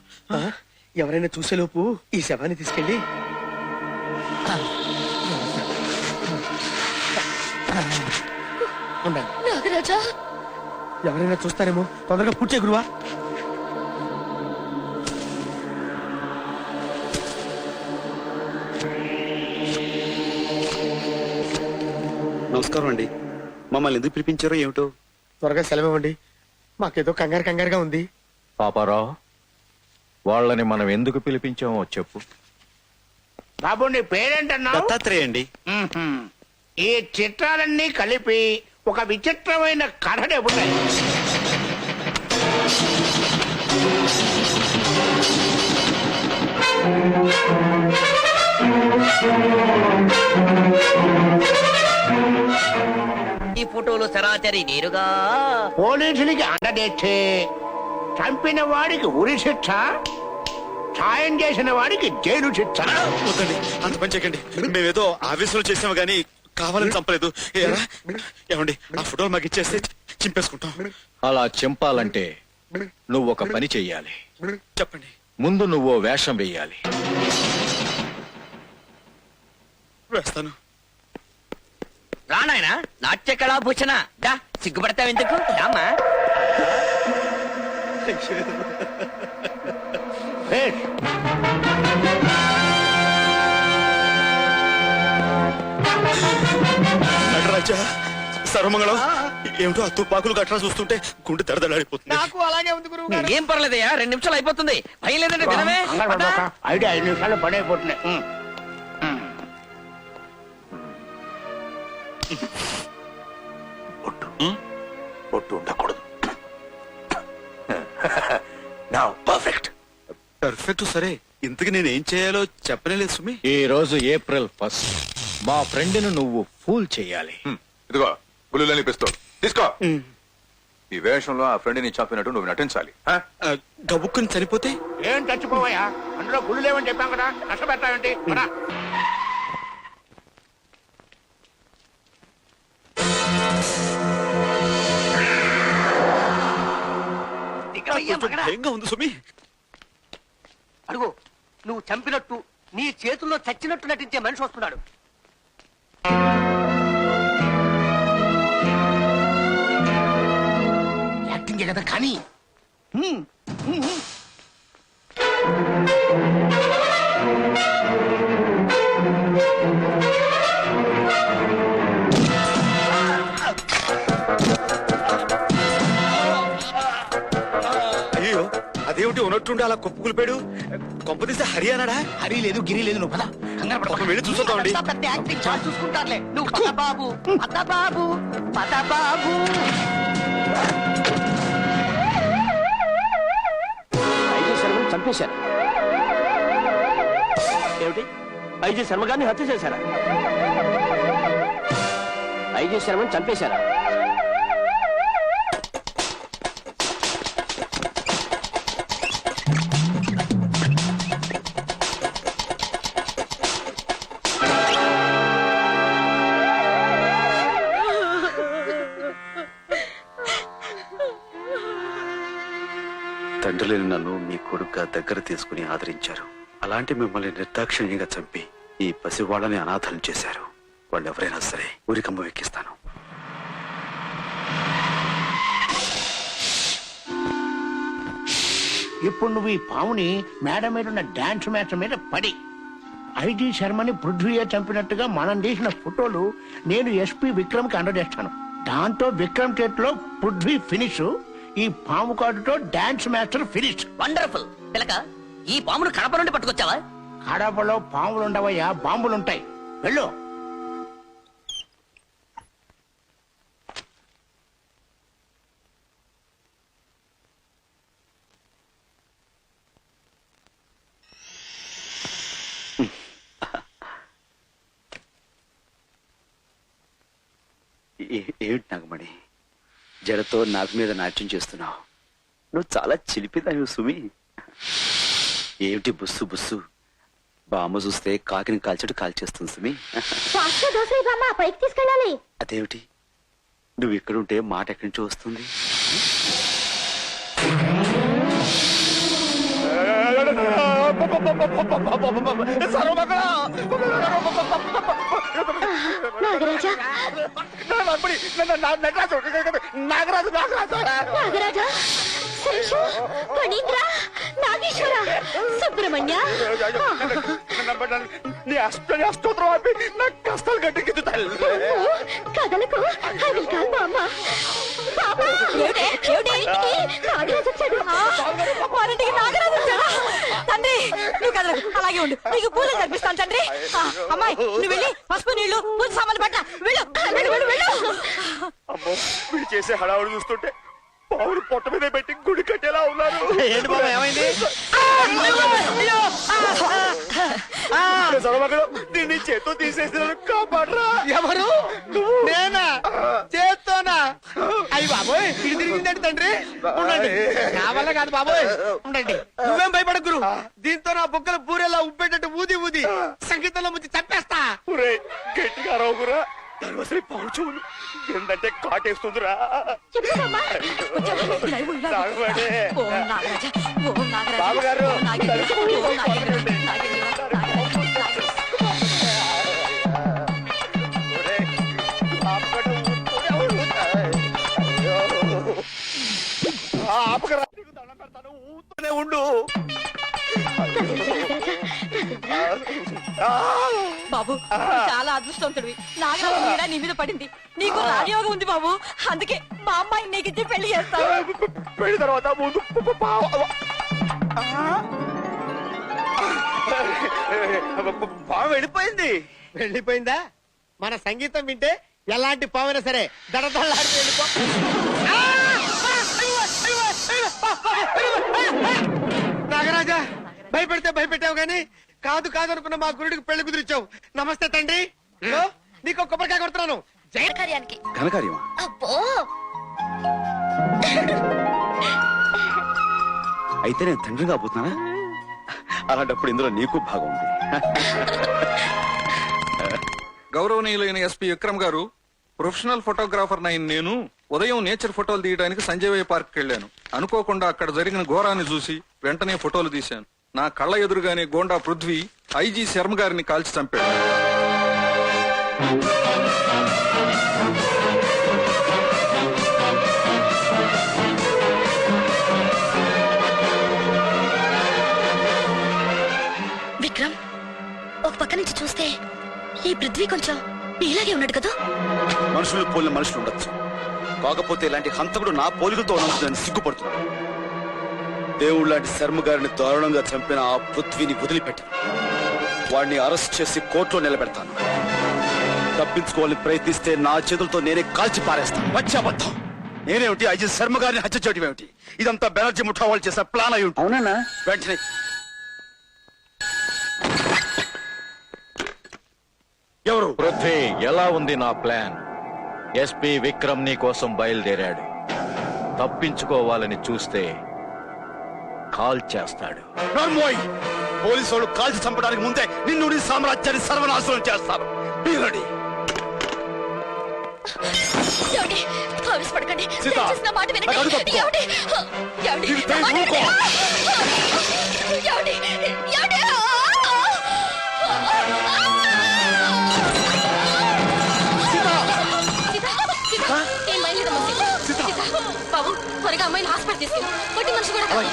ఎవరైనా చూసేలోపు ఈ శవాన్ని తీసుకెళ్ళి ఉండండి.
నాగరాజా,
ఎవరైనా చూస్తారేమో, తొందరగా పూడ్చే గురువా.
నమస్కారం అండి. మమ్మల్ని ఎందుకు పిలిపించారో ఏమిటో?
త్వరగా సెలవివ్వండి, మాకేదో కంగారుగా ఉంది.
పాపారావు, వాళ్ళని మనం ఎందుకు పిలిపించామో చెప్పు.
బాబు నీ పేరేంటన్నా?
దత్తాత్రేయ అండి.
ఈ చిత్రాలన్నీ కలిపి ఒక విచిత్రమైన కథ చెబుతాయి.
ఈ ఫోటోలు సరాసరి నేరుగా
పోలీసులకి అండదెచ్చి చంపిన వాడికి ఉరి శిక్ష, సాయం చేసిన వాడికి జైలు శిక్ష.
వద్దండి, అంత పని చేయకండి. మేమేదో ఆవేశంలో చేసాము గానీ కావాలని చంపలేదు. ఏమండి, ఆ ఫోటోలు మాకు ఇచ్చేస్తే చింపేసుకుంటాం.
అలా చెంపాలంటే నువ్వు ఒక పని చెయ్యాలి.
చెప్పండి.
ముందు నువ్వు వేషం వెయ్యాలి.
వేస్తాను.
రానాయన నాట్య కళాభూషణ, దా సిగ్గుపడతావెందుకు? రామా.
నటరాజా, సర్వమంగళం, ఏమిటో ఆ తుపాకులు గట్రా చూస్తుంటే గుండె దడదలాడిపోతుంది.
నాకు అలాగే ఉంది గురువు గారు.
ఏం పర్లేదయ్యా, 2 నిమిషాలు అయిపోతుంది. భయం లేదంటే దినమే.
ఐడియా 5 నిమిషాలు పని అయిపోతున్నాయి.
ఒట్టు ఉండకూడదు. నా పర్ఫెక్ట్.
పర్ఫెక్ట్. సరే, ఇంతకు నేను ఏం చేయాలో చెప్పలేదు సుమి.
ఈ రోజు April 1st, మా ఫ్రెండ్ను నువ్వు ఫూల్ చెయ్యాలి.
ఇదిగో పులులని పిస్తోల్ తీసుకో. ఈ వేషంలో ఆ ఫ్రెండ్ ని చంపినట్టు నువ్వు నటించాలి.
గబుక్కుని చనిపోతే
ఏం చచ్చిపోవయ్యా, అందులో గుళ్ళు లేవని చెప్పాం కదా, కష్టపెడతావేంటి?
భయంగా ఉంది సుమి.
అడుగు, నువ్వు చంపినట్టు నీ చేతుల్లో చచ్చినట్టు నటించే మనిషి వస్తున్నాడు.
యాక్టింగ్ కదా కానీ.
అయ్యో, అదేమిటి ఉన్నట్టుండి అలా కొప్పు కులిపాడు? కొంపదీస్తే హరి అన్నాడా?
హరి లేదు, గిరి లేదు. నువ్వు పద, కంగారు పడకు.
వెళ్ళి చూసొద్దామండి.
పెద్ద యాక్టింగ్ చాలా చూసుకుంటారులే. నువ్వు పద బాబు, పద బాబు, పద బాబు.
చంపేశారు. ఏమిటి, ఐజీ శర్మ గారిని హత్య చేశారా? ఐజీ శర్మని చంపేశారా?
తండ్రి లేని నన్ను మీ కొడుకుగా దగ్గర తీసుకుని ఆదరించారు. అలాంటి మిమ్మల్ని నిర్దాక్షిణ్యంగా చంపి ఈ పసివాళ్ళని అనాథం చేశారు. వాళ్ళు ఎవరైనా సరే ఊరికమ్మ ఎక్కిస్తాను.
ఇప్పుడు నువ్వు ఈ పావుని మేడ మీద ఉన్న డాన్స్ మ్యాచ్ మీద పడి ఐజీ శర్మని పృథ్వీయే చంపినట్టుగా మనం తీసిన ఫోటోలు నేను ఎస్పీ విక్రమ్ కి అందజేస్తాను. దాంతో విక్రమ్ చేతిలో పృథ్వీ ఫినిష్, ఈ పాము కాటుతో డాన్స్ మాస్టర్ ఫినిష్.
వండర్ఫుల్. పిలక, ఈ పామును కడప నుండి పట్టుకొచ్చావా?
కడపలో పాములుండవయ్యా, బాంబులుంటాయి. వెళ్ళు.
అదేమిటి నాగమణి, జడతో నాగు మీద నాట్యం చేస్తున్నావు? నువ్వు చాలా చిలిపిదానివి సుమి. ఏమిటి బుస్సు బుస్సు? బామ్మ చూస్తే కాకిని కాల్చడు కాల్చేస్తుంది సుమి.
పైకి తీసుకెళ్ళాలి.
అదేమిటి, నువ్వు ఇక్కడుంటే మాట ఎక్కడి నుంచి వస్తుంది?
నాగరాజా
నాగరాజు
నాగరాజా శేషు ఫణీంద్ర నాగేశ్వర సుబ్రహ్మణ్య
నీ అష్టోత్తరం ఆపి నాకు కష్టాలు గట్టెక్కింది తల్లి.
కథలకు తండ్రి నువ్వు కదలు, అలాగే ఉండు. నీకు పూలు కనిపిస్తాను తండ్రి. అమ్మాయి నువ్వు వెళ్ళి పసుపు నీళ్లు పూజ సామాన్లు పట్ల వెళ్ళు వెళ్ళు వెళ్ళు వెళ్ళు.
అమ్మో, వీడు చేసే హడావుడు చూస్తుంటే పావులు పొట్ట మీద పెట్టి గుడి కట్టేలా ఉన్నారు. ఏంటి బాబా ఏమైంది? దీన్ని చేత్తో తీసేసిన కాపాడరా. ఎవరు? నేనా? చేత్తోనా? అయ్యి బాబోయ్, ఇది తిరిగిందండి తండ్రి. ఉండండి, నా వల్ల కాదు బాబోయ్, ఉండండి. నువ్వేం భయపడ గురు, దీంతో నా బుక్కలు పూరేలా ఉప్పేటట్టు ఊది ఊది సంగీతంలో ముందు చంపేస్తా. గట్టిగా రావురా, దానివసరి పావు చెవులు ఏంటంటే కాటేస్తుందిరా. బాబు గారు ఊతూనే ఉండు.
బాబు చాలా అదృష్టవంతుడివి. నాగరాజు నీడ నీ మీద పడింది. నీకు రాజయోగం ఉంది బాబు, అందుకే మా అమ్మాయి నీకు ఇచ్చి పెళ్లి చేస్తావు.
పెళ్లి తర్వాత ముందు పాము వెళ్ళిపోయింది. వెళ్ళిపోయిందా? మన సంగీతం వింటే ఎలాంటి పామైనా సరే దడదల్లాడి వెళ్ళిపో. నాగరాజా, భయపెడితే భయపెట్టావు గాని కాదు కాదు అనుకున్న మా గురుడికి పెళ్లి కుదిరిచావు. నమస్తే తండ్రి. నీకు కొబ్బరికాయ కొడుతున్నాను.
జయకార్యానికి
ఘనకార్యమా?
అబ్బో,
అయితే నేను తండ్రి కాబోతున్నానా? అలాంటప్పుడు ఇందులో నీకు భాగం ఉంది.
గౌరవనీయులైన ఎస్పీ విక్రమ్ గారు, ప్రొఫెషనల్ ఫోటోగ్రాఫర్ అయిన నేను ఉదయం నేచర్ ఫోటోలు తీయడానికి సంజయ్ పార్క్ వెళ్ళాను. అనుకోకుండా అక్కడ జరిగిన ఘోరాన్ని చూసి వెంటనే ఫోటోలు తీశాను. నా కళ్ళ ఎదురుగానే గోండా పృథ్వీ ఐజీ శర్మ గారిని కాల్చి చంపాడు.
విక్రమ్, ఒక పక్క నుంచి చూస్తే ఈ పృథ్వీ కొంచెం ఇలాగే ఉన్నాడు కదా.
మనుషులు పోలిన మనుషులు ఉండొచ్చు, కాకపోతే ఇలాంటి హంతకుడు నా పోలికతో ఉన్నదని సిగ్గుపడుతున్నాడు. దేవుడు లాంటి శర్మ గారిని దారుణంగా చంపిన ఆ పృథ్వీని వదిలిపెట్టి వాడిని అరెస్ట్ చేసి కోర్టులో నిలబెడతాను. తప్పించుకోవాలని ప్రయత్నిస్తే నా చేతులతో నేనే కాల్చి పారేస్తాను. వచ్చాబద్ధం. నేనేమిటి ఐజీ శర్మ గారిని హత్య చేయడం ఏమిటి? ఇదంతా బెనర్జీ ముఠా వాళ్ళు చేసిన ప్లాన్ అయి ఉంటుంది. అవునా? వెంటనే
ఎవరు? పృథ్వీ, ఎలా ఉంది నా ప్లాన్? ఎస్పీ విక్రమ్ నీ కోసం బయలుదేరాడు. తప్పించుకోవాలని చూస్తే కాల్ చేస్తాడు.
పోలీసు వాళ్ళు కాల్చి చంపడానికి ముందే నిన్ను నీ సామ్రాజ్యాన్ని సర్వనాశనం చేస్తారు.
బాబు, త్వరగా అమ్మాయిని హాస్పిటల్ తీసుకెళ్ళి. కొట్టి మనిషి కూడా కాదు.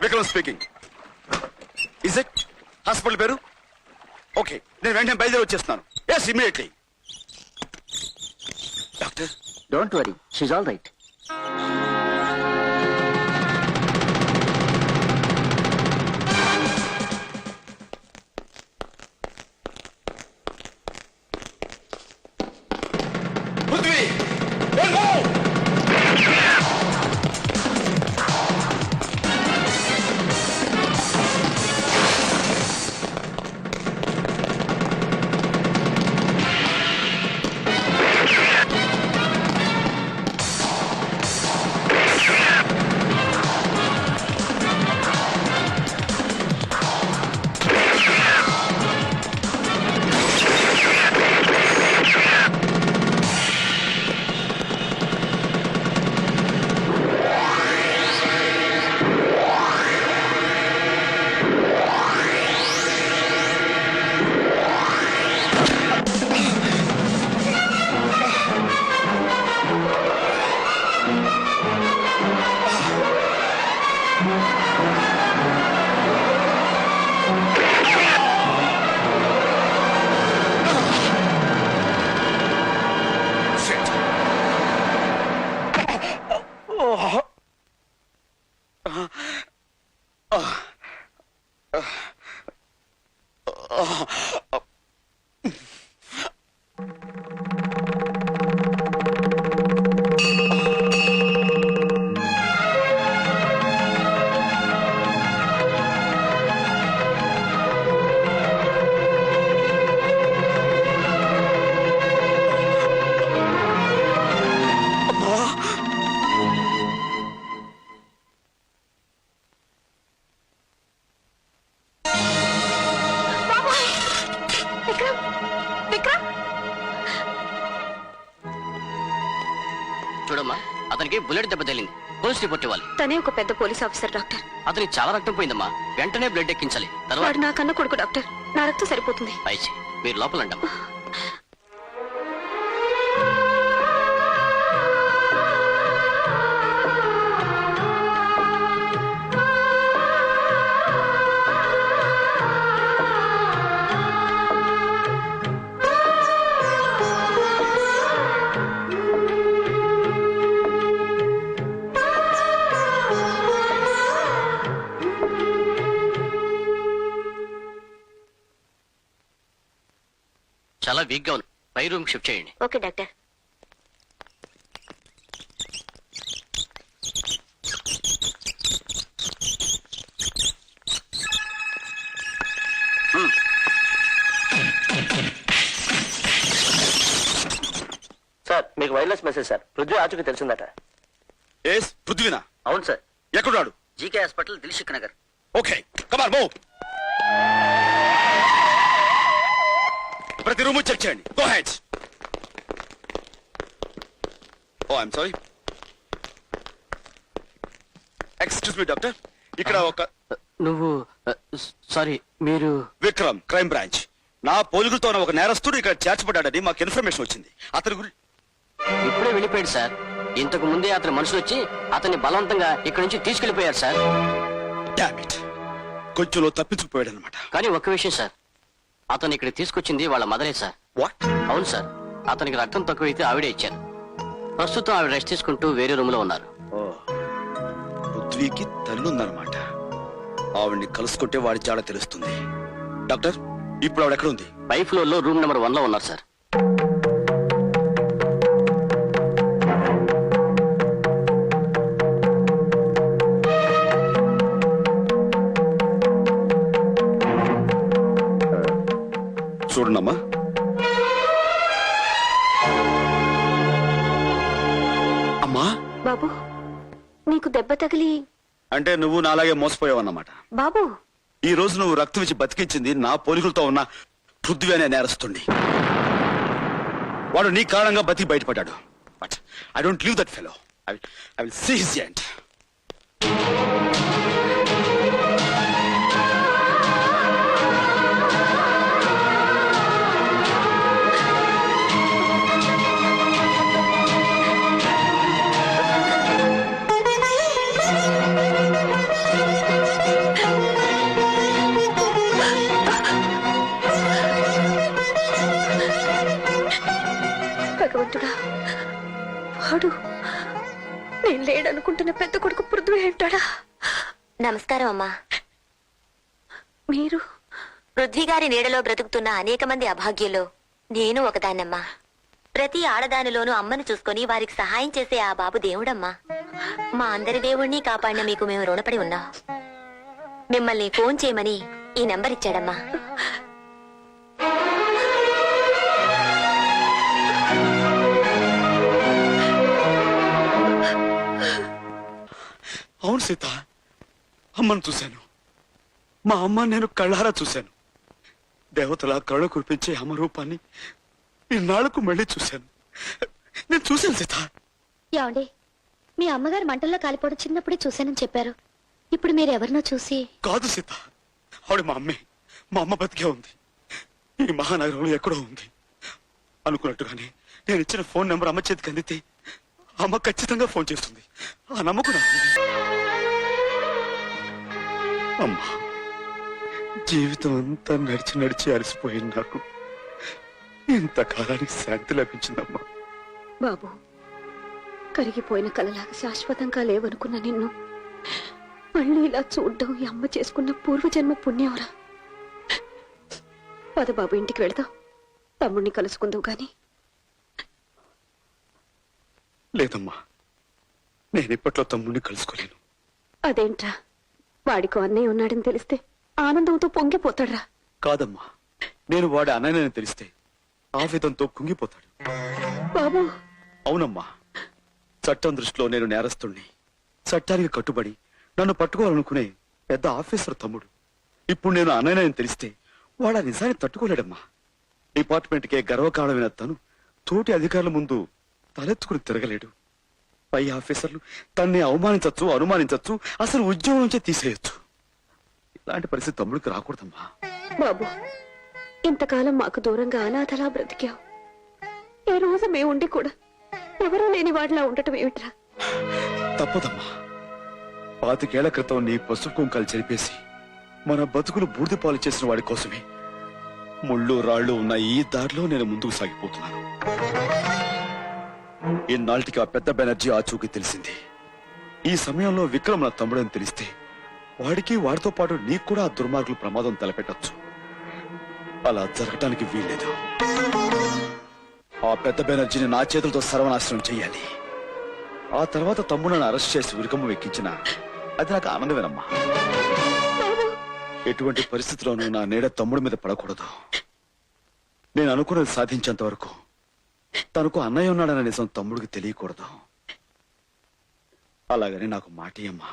Vikram speaking. Is it hospital పేరు? ఓకే, నేను వెంటనే బయలుదేరి వచ్చేస్తున్నాను. Yes, immediately. Doctor,
don't worry, she's all right.
Prithvi, వెళ్ళిపో!
చూడమ్మా, అతనికి బుల్లెట్ దెబ్బ తగిలింది. పోలీస్ రిపోర్ట్ ఇవ్వాలి.
తనే ఒక పెద్ద పోలీస్ ఆఫీసర్ డాక్టర్.
అతనికి చాలా రక్తం పోయిందమ్మా. వెంటనే బ్లడ్ ఎక్కించాలి. తర్వాత
వాడు నా కన్న కొడుకు డాక్టర్. నా రక్తం సరిపోతుంది.
పైచి మీరు లోపలండమ్మా. చాలా వీక్ గా ఉంది. పై రూమ్ షిఫ్ట్ చేయండి.
Okay doctor.
సార్, మీకు వైర్లెస్ మెసేజ్ సార్. పృథ్వీ ఆచూకి తెలిసిందట.
ఎస్, పృథ్వీనా?
అవును సార్.
ఎక్కడున్నాడు?
GK hospital, Dilsukh Nagar.
Okay, come on, move. ప్రతి రూము చెక్ చేయండి. Go head. Oh, I'm sorry. Excuse me doctor, ఇక్కడ ఒక
నువ్వు సారీ, మీరు
విక్రమ్, క్రైమ్ బ్రాంచ్. నా పోలికలతో ఒక నేరస్తుడు ఇక్కడ చేర్చబడ్డాడని మాకు ఇన్ఫర్మేషన్ వచ్చింది. అతని గురించి
ఇప్పుడే వెళ్ళిపోయాడు సార్. ఇంతకు ముందే అతని మనుషులు వచ్చి అతన్ని బలవంతంగా ఇక్కడి నుంచి తీసుకెళ్లిపోయారు సార్.
డామ్ ఇట్, కొంచెంలో తప్పించుకుపోయాడు అనమాట.
కానీ ఒక్క విషయం సార్, అతను ఇక్కడ తీసుకొచ్చింది వాళ్ళ మదరే సార్.
వాట్?
అవును సార్. అతనికి రక్తం తక్కువైతే ఆవిడే ఇచ్చారు. ప్రస్తుతం ఆవిడ రెస్ట్ తీసుకుంటూ వేరే రూమ్ లో ఉన్నారు.
పృథ్వీకి తల్లి ఉందన్నమాట. ఆవిడ్ని కలుసుకుంటే వాడి జాడ తెలుస్తుంది. డాక్టర్, ఇప్పుడు ఆవిడ ఎక్కడ ఉంది?
పై ఫ్లోర్ లో రూమ్ నెంబర్ 1 లో ఉన్నారు సార్.
చూడండమ్మా. అమ్మా.
బాబు, నీకు దెబ్బ తగిలి
అంటే నువ్వు నాలాగే మోసపోయావన్నమాట.
బాబు,
ఈ రోజు నువ్వు రక్తం ఇచ్చి బతికించింది నా పోలికలతో ఉన్న పృథ్వీ అనే నేరస్తుడిని. వాడు నీ కారణంగా బతికి బయటపడ్డాడు. But I don't leave that fellow. I will see his end.
లేడనుకుంటున్న పెద్ద కొడుకు పృథ్వీ ఉంటాడా?
నమస్కారం అమ్మా.
మీరు
పృథ్వీ గారి నీడలో బ్రతుకుతున్న అనేక మంది అభాగ్యుల్లో నేను ఒకదాన్నమ్మా. ప్రతి ఆడదానిలోనూ అమ్మను చూసుకొని వారికి సహాయం చేసే ఆ బాబు దేవుడమ్మా. మా అందరి దేవుణ్ణి కాపాడిన మీకు మేము రుణపడి ఉన్నాం. మిమ్మల్ని ఫోన్ చేయమని ఈ నంబర్ ఇచ్చాడమ్మా.
అవును సీత, అమ్మను చూశాను. మా అమ్మ నేను కళ్ళారా చూశాను. దేవతల కళ్ళు కురిపించే అమ్మ రూపాన్ని ఇన్నాళ్లకు మళ్ళీ చూశాను. నేను చూశాను సీత.
ఏమండి, మీ అమ్మగారు మంటల్లో కాలిపోవడం చిన్నప్పుడే చూశానని చెప్పారు. ఇప్పుడు మీరు ఎవరినో చూసి...
కాదు సీత, ఆవిడ మా అమ్మే. మా అమ్మ బతికే ఉంది. ఈ మహానగరంలో ఎక్కడో ఉంది. అనుకున్నట్టుగానే నేను ఇచ్చిన ఫోన్ నెంబర్ అమ్మ చేతికి అందితే అమ్మ ఖచ్చితంగా ఫోన్ చేస్తుంది. ఆ నమ్మకం నాకు ఉంది. అమ్మా, జీవితం అంతా నడిచి నడిచి అలసిపోయింది. నాకు ఇంతకాలానికి శాంతి లభించిందమ్మా.
బాబు, కరిగిపోయిన కలలాగా శాశ్వతంగా లేవనుకున్న నిన్ను మళ్ళీ ఇలా చూడ్డం ఈ అమ్మ చేసుకున్న పూర్వజన్మ పుణ్యంరా. పద బాబు, ఇంటికి వెళదాం. తమ్ముడిని కలుసుకుందావు గాని.
లేదమ్మా, నేను ఇప్పట్లో తమ్ముడిని కలుసుకోలేను.
అదేంట్రా, వాడికో అన్నయ్య ఉన్నాడని తెలిస్తే ఆనందంతో పొంగిపోతాడ్రా.
కాదమ్మా, నేను వాడి అన్నయ్యని తెలిస్తే ఆవేదంతో కుంగిపోతాడు.
బాబు,
అవునమ్మా, చట్టం దృష్టిలో నేను నేరస్తుణ్ణి. చట్టానికి కట్టుబడి నన్ను పట్టుకోవాలనుకునే పెద్ద ఆఫీసర్ తమ్ముడు. ఇప్పుడు నేను అన్నయ్యని తెలిస్తే వాడు ఆ నిజాన్ని తట్టుకోలేడమ్మా. డిపార్ట్మెంట్కే గర్వకారణమైన తను తోటి అధికారుల ముందు తలెత్తుకుని తిరగలేడు. పై ఆఫీసర్లు తన్ని అవమానించచ్చు, అనుమానించచ్చు, అసలు ఉద్యోగం నుంచే తీసేయచ్చు. ఇలాంటి పరిస్థితి తమ్ముడికి రాకూడదమ్మా.
బాబు, ఇంతకాలం మాకు దూరంగా అనాథలా బ్రతికావు. ఏ రోజు మేముండి కూడా ఎవరూ లేని వాడిలా ఉండటం ఏమిట్రా?
తప్పదమ్మా. 25 ఏళ్ల క్రితం నీ పసుపు కుంకాలు చెరిపేసి మన బతుకులు బూడిద పాలు చేసిన వాడి కోసమే ముళ్ళు రాళ్లు ఉన్న ఈ దారిలో నేను ముందుకు సాగిపోతున్నాను. ఇన్నాళ్ళకి ఆ పెద్ద బెనర్జీ ఆచూకీ తెలిసింది. ఈ సమయంలో విక్రమ్ నా తమ్ముడని తెలిస్తే వాడికి, వాడితో పాటు నీకు కూడా ఆ దుర్మార్గులు ప్రమాదం తలపెట్టచ్చు. అలా జరగటానికి వీల్లేదు. ఆ పెద్ద బెనర్జీని నా చేతులతో సర్వనాశనం చెయ్యాలి. ఆ తర్వాత తమ్ముళ్ళని అరెస్ట్ చేసి ఉరికమ్మ ఎక్కించిన అది నాకు ఆనందమేనమ్మా. ఎటువంటి పరిస్థితిలోనూ నా నీడ తమ్ముడి మీద పడకూడదు. నేను అనుకున్నది సాధించేంత వరకు తనకు అన్నయ్య ఉన్నాడన్న నిజం తమ్ముడికి తెలియకూడదు. అలాగని నాకు మాటియమ్మా.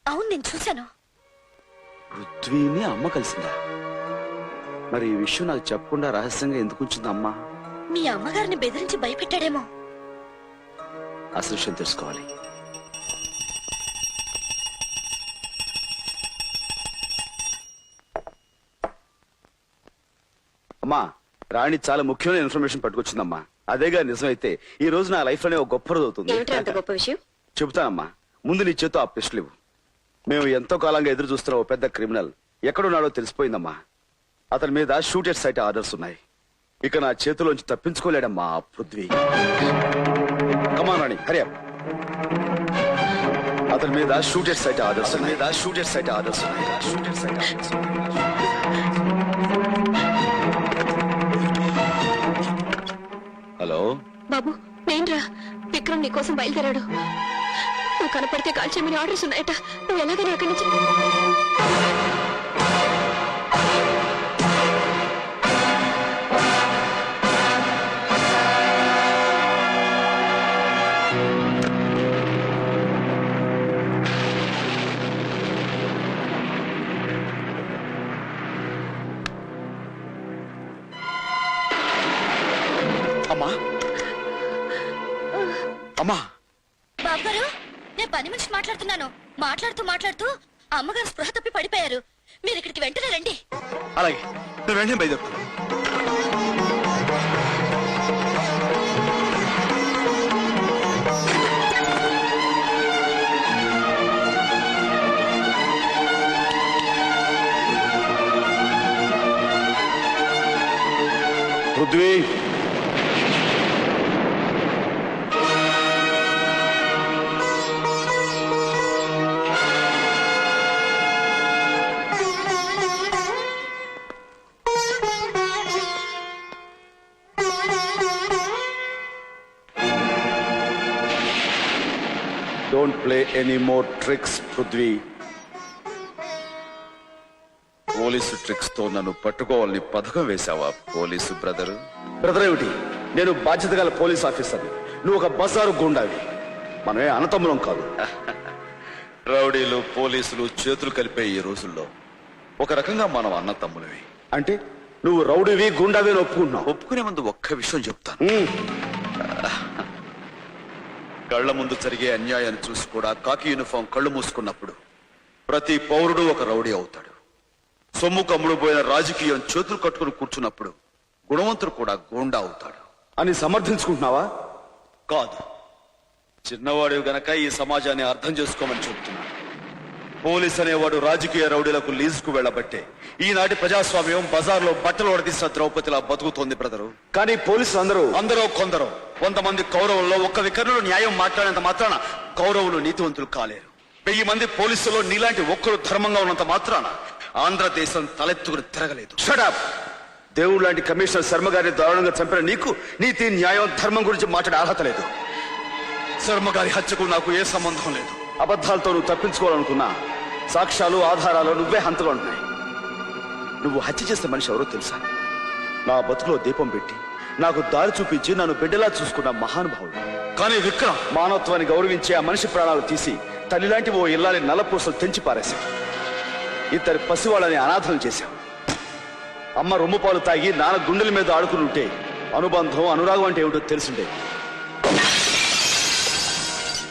అవును, నేను చూశాను.
పృథ్వీని అమ్మ కలిసిందా? మరి ఈ విషయం నాకు చెప్పకుండా రహస్యంగా ఎందుకు ఉంచింది అమ్మా?
మీ అమ్మగారిని బెదిరించి భయపెట్టాడేమో.
అసలు విషయం తెలుసుకోవాలి. అమ్మా, రాణి చాలా ముఖ్యమైన ఇన్ఫర్మేషన్ పట్టుకొచ్చిందమ్మా. అదేగా నిజమైతే ఈ రోజు నా లైఫ్ లోనే ఒక గొప్ప రోజు అవుతుంది.
గొప్ప విషయం
చెబుతానమ్మా. ముందు నీ చేతో ఆ పిస్టల్ ఇవ్వు. మేము ఎంతో కాలంగా ఎదురు చూస్తున్న ఓ పెద్ద క్రిమినల్ ఎక్కడున్నాడో తెలిసిపోయిందమ్మా. అతని మీద షూటెడ్ సైట్ ఆర్డర్స్ ఉన్నాయి. ఇక నా చేతిలోంచి తప్పించుకోలేడమ్మా ఆ పృథ్వీ. కమాన్ రాణి, హరి అప్. అతని మీద షూటెడ్ సైట్ ఆర్డర్స్ ఉన్నాయి. హలో
బాబు, నేనురా. విక్రమ్ నీ కోసం బయలుదేరాడు. నువ్వు కనపడితే కాల్చేమని ఆర్డర్స్ ఉన్నాయట. నువ్వు ఎలాగైనా అక్కడి నుంచి...
అమ్మా, అమ్మా.
బాబు గారు, నేను పని మనిషి మాట్లాడుతున్నాను. మాట్లాడుతూ
అమ్మగారు స్పృహ తప్పి పడిపోయారు. మీరు ఇక్కడికి వెంటనే రండి.
అలాగే నేను వెంటనే బయలుదేరుతాను. Prithvi, don't play any more tricks Prithvi. Police tricks తో నన్ను పట్టుకోవాలని పథకం వేశావా పోలీసు బ్రదరు? బ్రదర్ ఏమిటి? నేను బాధ్యత గల పోలీస్ ఆఫీసర్, నువ్వు ఒక బజారు గుండావి. మనమే అన్నతమ్ములం కాదు. రౌడీలు పోలీసులు చేతులు కలిపే ఈ రోజుల్లో ఒక రకంగా మనం అన్నతమ్ములవి. అంటే నువ్వు రౌడీవి గుండావి అని ఒప్పుకుంటున్నావు? ఒప్పుకునే ముందు ఒక్క విషయం చెప్తాను. కళ్ల ముందు జరిగే అన్యాయాన్ని చూసి కూడా కాకి యూనిఫామ్ కళ్ళు మూసుకున్నప్పుడు ప్రతి పౌరుడు ఒక రౌడీ అవుతాడు. సొమ్ము కమ్ముడు పోయిన రాజకీయం చేతులు కట్టుకుని కూర్చున్నప్పుడు గుణవంతుడు కూడా గోండా అవుతాడు అని సమర్థించుకుంటున్నావా? కాదు, చిన్నవాడు గనక ఈ సమాజాన్ని అర్థం చేసుకోమని చెబుతున్నాను. పోలీస్ అనేవాడు రాజకీయ రౌడీలకు లీజుకు వెళ్లబట్టే ఈనాటి ప్రజాస్వామ్యం బజార్లో బట్టలు వడదీసిన ద్రౌపదిలా బతుకుతోంది బ్రదరు. కానీ పోలీసులు అందరూ కొందరు 100 మంది కౌరవుల్లో ఒక్క వికర్ణులు న్యాయం మాట్లాడేంత మాత్రాన కౌరవులు నీతివంతులు కాలేరు. 1000 మంది పోలీసుల్లో నీలాంటి ఒక్కరు ధర్మంగా ఉన్నంత మాత్రాన ఆంధ్రదేశం తలెత్తుకుని తిరగలేదు. షటప్! దేవుడు లాంటి కమిషనర్ శర్మ గారిని దారుణంగా చంపిన నీకు నీతి న్యాయం ధర్మం గురించి మాట్లాడే అర్హత లేదు. శర్మ గారి హత్యకు నాకు ఏ సంబంధం లేదు. అబద్ధాలతో నువ్వు తప్పించుకోవాలనుకున్నా సాక్ష్యాలు ఆధారాలు నువ్వే హంతలో ఉంటున్నాయి. నువ్వు హత్య చేసిన మనిషి ఎవరో తెలుసా? నా బతుకులో దీపం పెట్టి నాకు దారి చూపించి నన్ను బిడ్డలా చూసుకున్న మహానుభావుడు. కానీ విక్రమ్ మానవత్వాన్ని గౌరవించే ఆ మనిషి ప్రాణాలు తీసి తల్లిలాంటి ఓ ఇల్లాలి నల్లపూసలు తెంచి పారేశావు. 2 పసివాళ్ళని అనాథలు చేశావు. అమ్మ రొమ్ము పాలు తాగి నాన్న గుండెల మీద ఆడుకుని ఉంటే అనుబంధం అనురాగం అంటే ఏమిటో తెలుసుండే.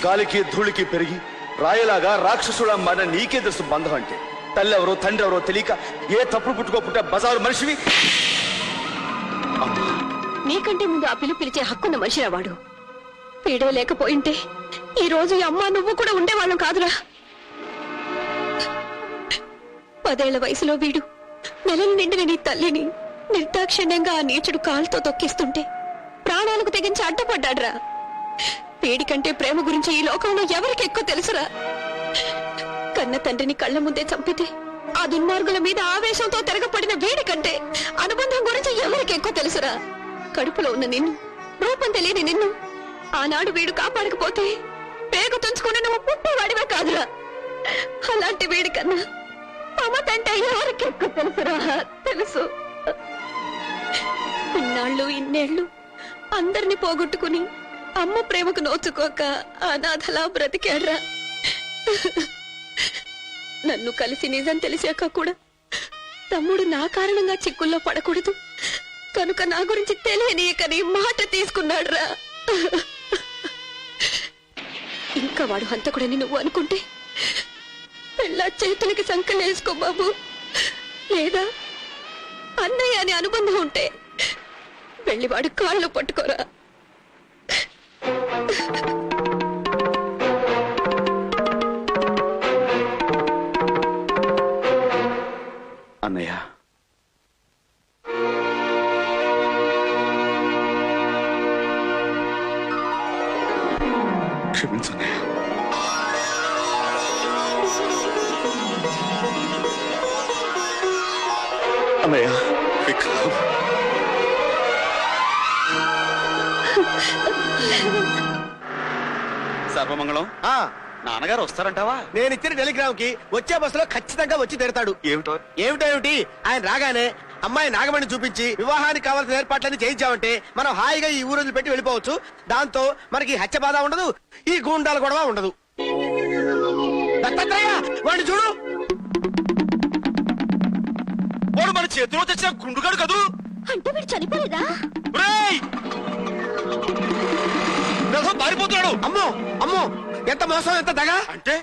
గాలికి ధూళికి పెరిగి రాయలాగా రాక్షసుడా మారిన నీకే తెలుసు బంధం అంటే. తల్లి ఎవరో తండ్రి ఎవరో తెలియక ఏ తప్పుడు పుట్టుకోపుట్టే బజారు మనిషివి.
నీకంటే ముందు ఆ పిలుపు పిలిచే హక్కున్న మనిషిరా వాడు. వీడే లేకపోయింటే ఈ రోజు ఈ అమ్మ నువ్వు కూడా ఉండేవాళ్ళం కాదురా. 10 ఏళ్ల వయసులో వీడు నెలలు నిండిన నీ తల్లిని నిర్దాక్షిణ్యంగా ఆ నీచుడు కాలుతో తొక్కిస్తుంటే ప్రాణాలకు తెగించి అడ్డపడ్డాడ్రా. వీడికంటే ప్రేమ గురించి ఈ లోకంలో ఎవరికి ఎక్కువ తెలుసురా? కన్న తండ్రిని కళ్ళ ముందే చంపితే ఆ దుర్మార్గుల మీద ఆవేశంతో తిరగపడిన వీడికంటే అనుబంధం గురించి ఎవరికి ఎక్కువ తెలుసురా? కడుపులో ఉన్న నిన్ను, రూపం తెలియని నిన్ను ఆనాడు వీడు కాపాడకపోతే పేగు తుంచుకుని నువ్వు పుట్టేవాడివే కాదురా. అలాంటి వీడికన్నా మమతంటే ఎవరికి ఎక్కువ తెలుసురా? తెలుసు. ఇన్నాళ్ళు ఇన్నేళ్లు అందరినీ పోగొట్టుకుని అమ్మ ప్రేమకు నోచుకోక అనాథలా బ్రతికాడ్రా. నన్ను కలిసి నిజం తెలిసాక కూడా తమ్ముడు నా కారణంగా చిక్కుల్లో పడకూడదు కనుక నా గురించి తెలియనీయకని మాట తీసుకున్నాడురా. ఇంకా వాడు హంతకుడని నువ్వు అనుకుంటే పెళ్ళ చేతులకి సంకలేసుకో బాబు. లేదా అన్నయ్య అని అనుబంధం ఉంటే వెళ్ళి వాడు కాళ్ళు పట్టుకోరా.
అన్నయ్య, క్షమించన్నయ్య. అన్నయ్య, విక్రమ్. సర్వమంగళం. నాన్నగారు వస్తారంటావా?
నేను ఇచ్చిన టెలిగ్రామ్ కి వచ్చే బస్సులో ఖచ్చితంగా వచ్చి తీరతాడు. ఏమిటేమిటి ఆయన రాగానే అమ్మాయి నాగమణి చూపించి వివాహానికి కావాల్సిన ఏర్పాట్లన్నీ చేయించామంటే మనం హాయిగా ఈ ఊరు పెట్టి వెళ్ళిపోవచ్చు. దాంతో మనకి హత్య బాధ ఉండదు, ఈ గూండాల గొడవ ఉండదు. దత్తాత్రేయ, వాడిని చూడు.
వాడు మన చేతిలో తెచ్చిన గుండుగాడు కదూ.
అంటే వీడు చనిపోలేదా?
పారిపోతున్నాడు.
అమ్మో అమ్మో, ఎంత మోసం, ఎంత దగా.
అంటే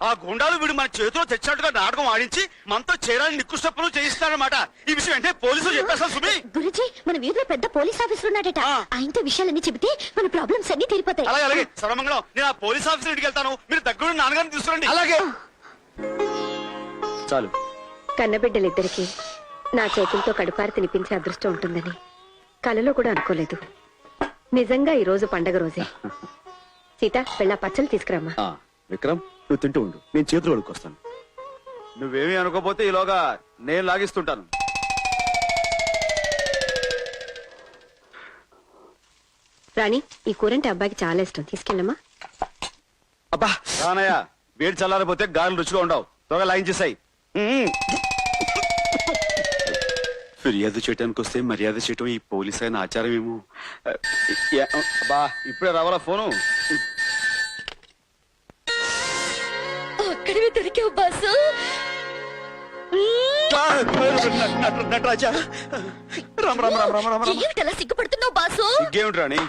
ఆ గుండాలు వీడు మన చేతిలో తెచ్చినట్టుగా నాటకం ఆడించి మనతో చేరాలని నిక్కుష్టప్పులు చేయిస్తాడనమాట. ఈ విషయం అంటే పోలీసులు చెప్పేస్తాను సుమి.
గురుజీ మన వీధిలో పెద్ద పోలీస్ ఆఫీసర్ ఉన్నాడట. ఆయనతో విషయాలన్నీ చెబితే మన ప్రాబ్లమ్స్ అన్ని తీరిపోతాయి.
అలాగే అలాగే సర్వమంగళం. నేను ఆ పోలీస్ ఆఫీసర్ ఇంటికి వెళ్తాను. మీరు దగ్గర నాన్నగారిని తీసుకురండి.
అలాగే.
చాలు.
కన్నబిడ్డలిద్దరికి నా చేతులతో కడుపారి తినిపించే అదృష్టం ఉంటుందని కలలో కూడా అనుకోలేదు. నిజంగా ఈ రోజు పండగ రోజే. సీత వెళ్ళా పచ్చళ్ళు తీసుకురామ్మా.
విక్రమ్ నువ్వు తింటూ ఉండు, నేను చేతులు వడుకొస్తాను. నువ్వేమీ అనుకోపోతే ఈలోగా నేను లాగిస్తుంటాను.
రాణి ఈ కూరంటే అబ్బాయికి చాలా ఇష్టం, తీసుకెళ్ళమ్మా.
అబ్బా రానయ్య, వేడి చల్లారిపోతే గాలి రుచిగా ఉండవు. త్వరగా లాగించేసాయి. ఫిర్యాదు చేయడానికి వస్తే మర్యాద చేయటం ఈ పోలీస్ అయిన ఆచారం ఏమో. అబ్బా ఇప్పుడే రావాలా ఫోను?
అక్కడివి దొరికావు బాసు.
నటరాజా రామ రామ రామ రామ రామ.
ఏమిటలా సిగ్గుపడుతున్నావు బాసు?
ఇంకేమిటి రాణి?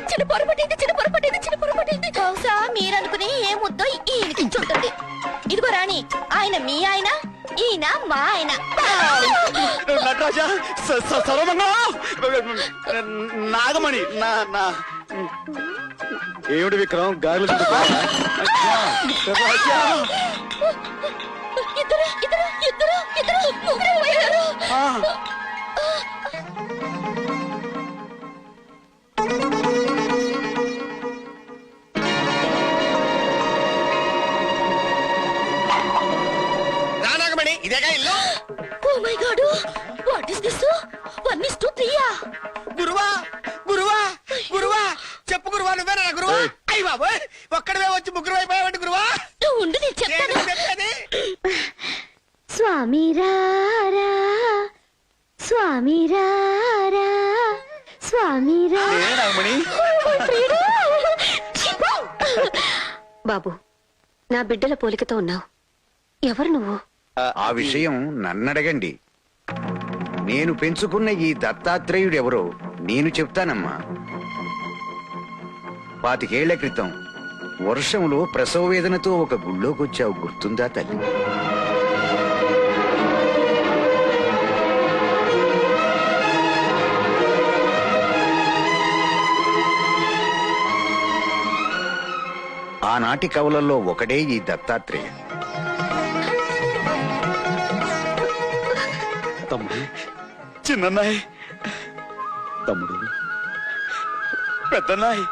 చిన్న పొరపాటైంది. బహుశా మీరనుకుని ఏ ముద్దో ఈయనకించుంటుంది. ఇదిగో రాణి, ఆయన మీ ఆయన, ఈయన మా ఆయన.
నటరాజా నాగమణి నా ఏమిటి విక్రమ్ గాలి
ఇద్దరు ముగ్గురు పోయారు.
రానాగమణి ఇదేగా ఇల్లు.
Oh my god, what is this? 1:3.
గురువా గురువా గురువా చెప్పు గురువా, నువ్వేనా గురువా? అయ్యి బాబోయ్, ఒక్కడవే వచ్చి ముగ్గురు అయిపోయావంటి గురువా.
ఉండు నేను చెప్తాను.
చెప్పేది
స్వామి రారా, స్వామి రారా, స్వామి
నాగమణి.
బాబు, నా బిడ్డల పోలికతో ఉన్నావు. ఎవరు నువ్వు?
ఆ విషయం నన్నడగండి. నేను పెంచుకున్న ఈ దత్తాత్రేయుడెవరో నేను చెప్తానమ్మా. 25 ఏళ్ల క్రితం వర్షంలో ప్రసవ వేదనతో ఒక గుళ్ళోకొచ్చావు, గుర్తుందా తల్లి? ఆనాటి కవులలో ఒకడే ఈ దత్తాత్రేయ.
తమ్ముడు, చిన్నన్నాయ్, తమ్ముడు, పెద్దన్నాయ్.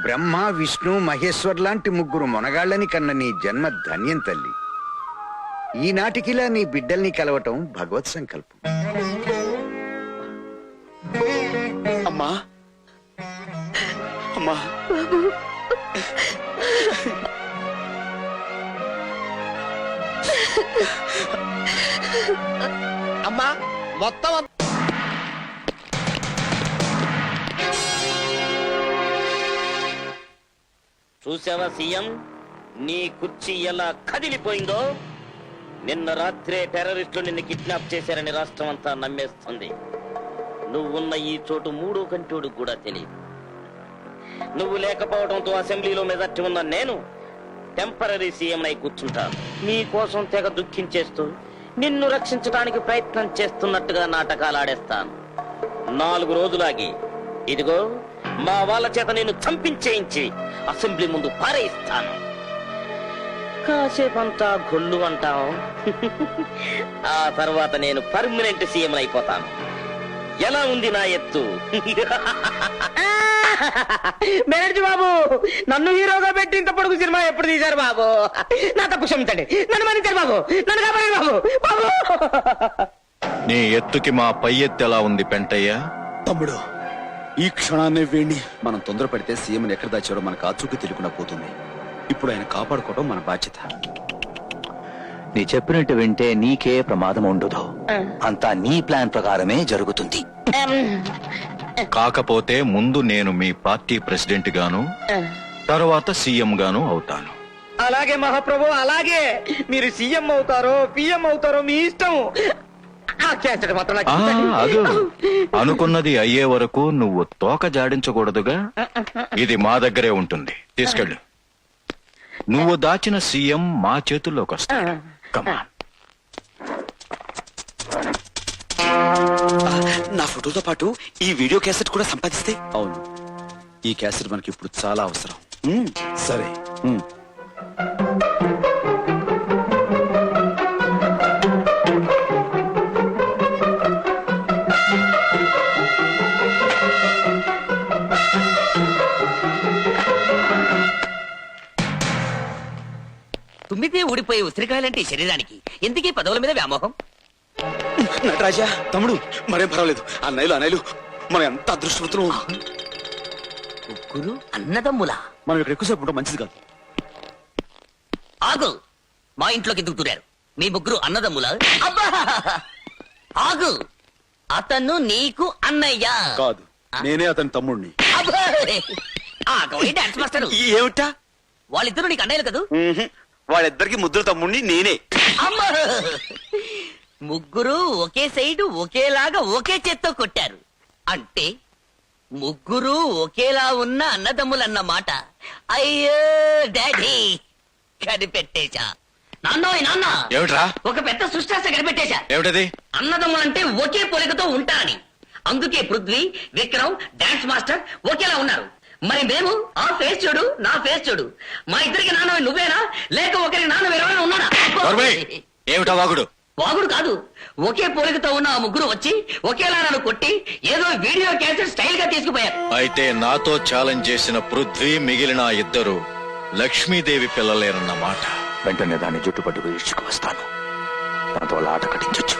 బ్రహ్మ, విష్ణు, మహేశ్వర్ లాంటి ముగ్గురు మొనగాళ్ళని కన్న నీ జన్మ ధన్యం తల్లి. ఈనాటికిలా నీ బిడ్డల్ని కలవటం భగవత్ సంకల్పం.
అమ్మా అమ్మా
అమ్మా మొత్తం
చూసావా సీఎం, నీ కుర్చీ ఎలా కదిలిపోయిందో? నిన్న రాత్రే టెర్రరిస్టులు నిన్ను కిడ్నాప్ చేశారని రాష్ట్రం అంతా నమ్మేస్తుంది. నువ్వున్న ఈ చోటు మూడో కంటోడు కూడా తెలియదు. నువ్వు లేకపోవడంతో అసెంబ్లీలో మెజార్టీ ఉన్న నేను టెంపరీ సీఎం అయి కూర్చుంటాను. నీ కోసం తెగ దుఃఖించేస్తూ నిన్ను రక్షించడానికి ప్రయత్నం చేస్తున్నట్టుగా నాటకాలు ఆడేస్తాను. 4 రోజులాగి ఇదిగో మా వాళ్ళ చేత నేను చంపించేయించి అసెంబ్లీ ముందు పారేయిస్తాను. కాసేపంతా గొల్లు అంటాం. ఆ తర్వాత నేను పర్మనెంట్ సీఎం అయిపోతాను. ఎలా ఉంది నా ఎత్తు?
బెనర్జీ బాబు, నన్ను హీరోగా పెట్టి ఇంత పొడుగు సినిమా ఎప్పుడు తీశారు బాబు? నా తప్పు క్షమించండి, నన్ను మన్నించండి బాబు, నన్ను కాపాడండి బాబు. బాబు,
నీ ఎత్తుకి మా పై ఎత్తు ఎలా ఉంది పెంటయ్య?
తమ్ముడు, ఈ క్షణాన్నే వేణి మనం తొందరపడితే సీఎంని ఎక్కడ దాచాడో మనకు ఆచూకీ తెలియకుండా పోతుంది. ఇప్పుడు ఆయన కాపాడుకోవడం మన బాధ్యత.
నీ చెప్పినట్టు వింటే నీకే ప్రమాదం ఉండదు. అంతా నీ ప్లాన్ ప్రకారమే జరుగుతుంది.
కాకపోతే ముందు నేను మీ పార్టీ ప్రెసిడెంట్ గాను, తర్వాత సీఎం గాను అవుతాను.
అలాగే మహాప్రభు, అలాగే. మీరు సీఎం అవుతారో పిఎం అవుతారో మీ ఇష్టం.
అదు అనుకున్నది అయ్యే వరకు నువ్వు తోక జాడించకూడదుగా. ఇది మా దగ్గరే ఉంటుంది, తీసుకెళ్ళు. నువ్వు దాచిన సీఎం మా చేతుల్లోకి వస్తా. కమాన్.
నా ఫోటోతో పాటు ఈ వీడియో క్యాసెట్ కూడా సంపాదిస్తే. అవును, ఈ క్యాసెట్ మనకి ఇప్పుడు చాలా అవసరం. సరే.
తుమ్మితే ఊడిపోయే ఉసిరికాయలంటే ఈ శరీరానికి ఎందుకీ పదవుల మీద వ్యామోహం?
నటరాజా తమ్ముడు, మరేం పర్వాలేదు. అన్నయ్యలు మనం ఎంత అదృష్టవంతులు.
ముగ్గురు అన్నదమ్ములా?
మనం ఇక్కడ ఎక్కువసేపు ఉంటాం, మంచిది కాదు.
ఆగు! మా ఇంట్లోకి ఎందుకు దూరారు? మీ ముగ్గురు అన్నదమ్ములా? అబ్బా! ఆగు! అతను నీకు అన్నయ్య
కాదు, నేనే అతని తమ్ముడిని.
డాన్స్ మాస్టర్
ఏమిటా?
వాళ్ళిద్దరు నీకు అన్నయ్యలు కదూ?
వాళ్ళిద్దరికి ముద్దుల తమ్ముడిని నేనే.
అమ్మా! ముగ్గురు ఒకే సైడు ఒకేలాగా ఒకే చేత్తో కొట్టారు అంటే ముగ్గురు ఒకేలా ఉన్న అన్నదమ్ములన్నమాట. అయ్యో డాడీ, కనిపెట్టేశా. నాన్న,
ఏమిట్రా?
ఒక పెద్ద సృష్టాస కనిపెట్టేశా.
ఏమిటది?
అన్నదమ్ములంటే ఒకే పోలికతో ఉంటారని. అందుకే పృథ్వీ, విక్రమ్, డాన్స్ మాస్టర్ ఒకేలా ఉన్నారు. మరి మేము, ఆ ఫేస్ చూడు, నా ఫేస్ చూడు, మా ఇద్దరికి నాన్న నువ్వేనా, లేక ఒకరికి నాన్న ఎవరైనా ఉన్నాడా?
ఏమిటా వాగుడు?
వాగుడు కాదు, ఒకే పోలికతో ఉన్న ఆ ముగ్గురు వచ్చి ఒకేలా నన్ను కొట్టి ఏదో వీడియో క్యాసెట్ స్టైల్ గా తీసుకుపోయారు.
అయితే నాతో ఛాలెంజ్ చేసిన పృథ్వీ, మిగిలిన ఇద్దరు లక్ష్మీదేవి పిల్లలేరన్నమాట. వెంటనే దాన్ని జుట్టుపట్టుకు ఇచ్చుకు వస్తాను. దాంతో వాళ్ళ ఆట కట్టించొచ్చు.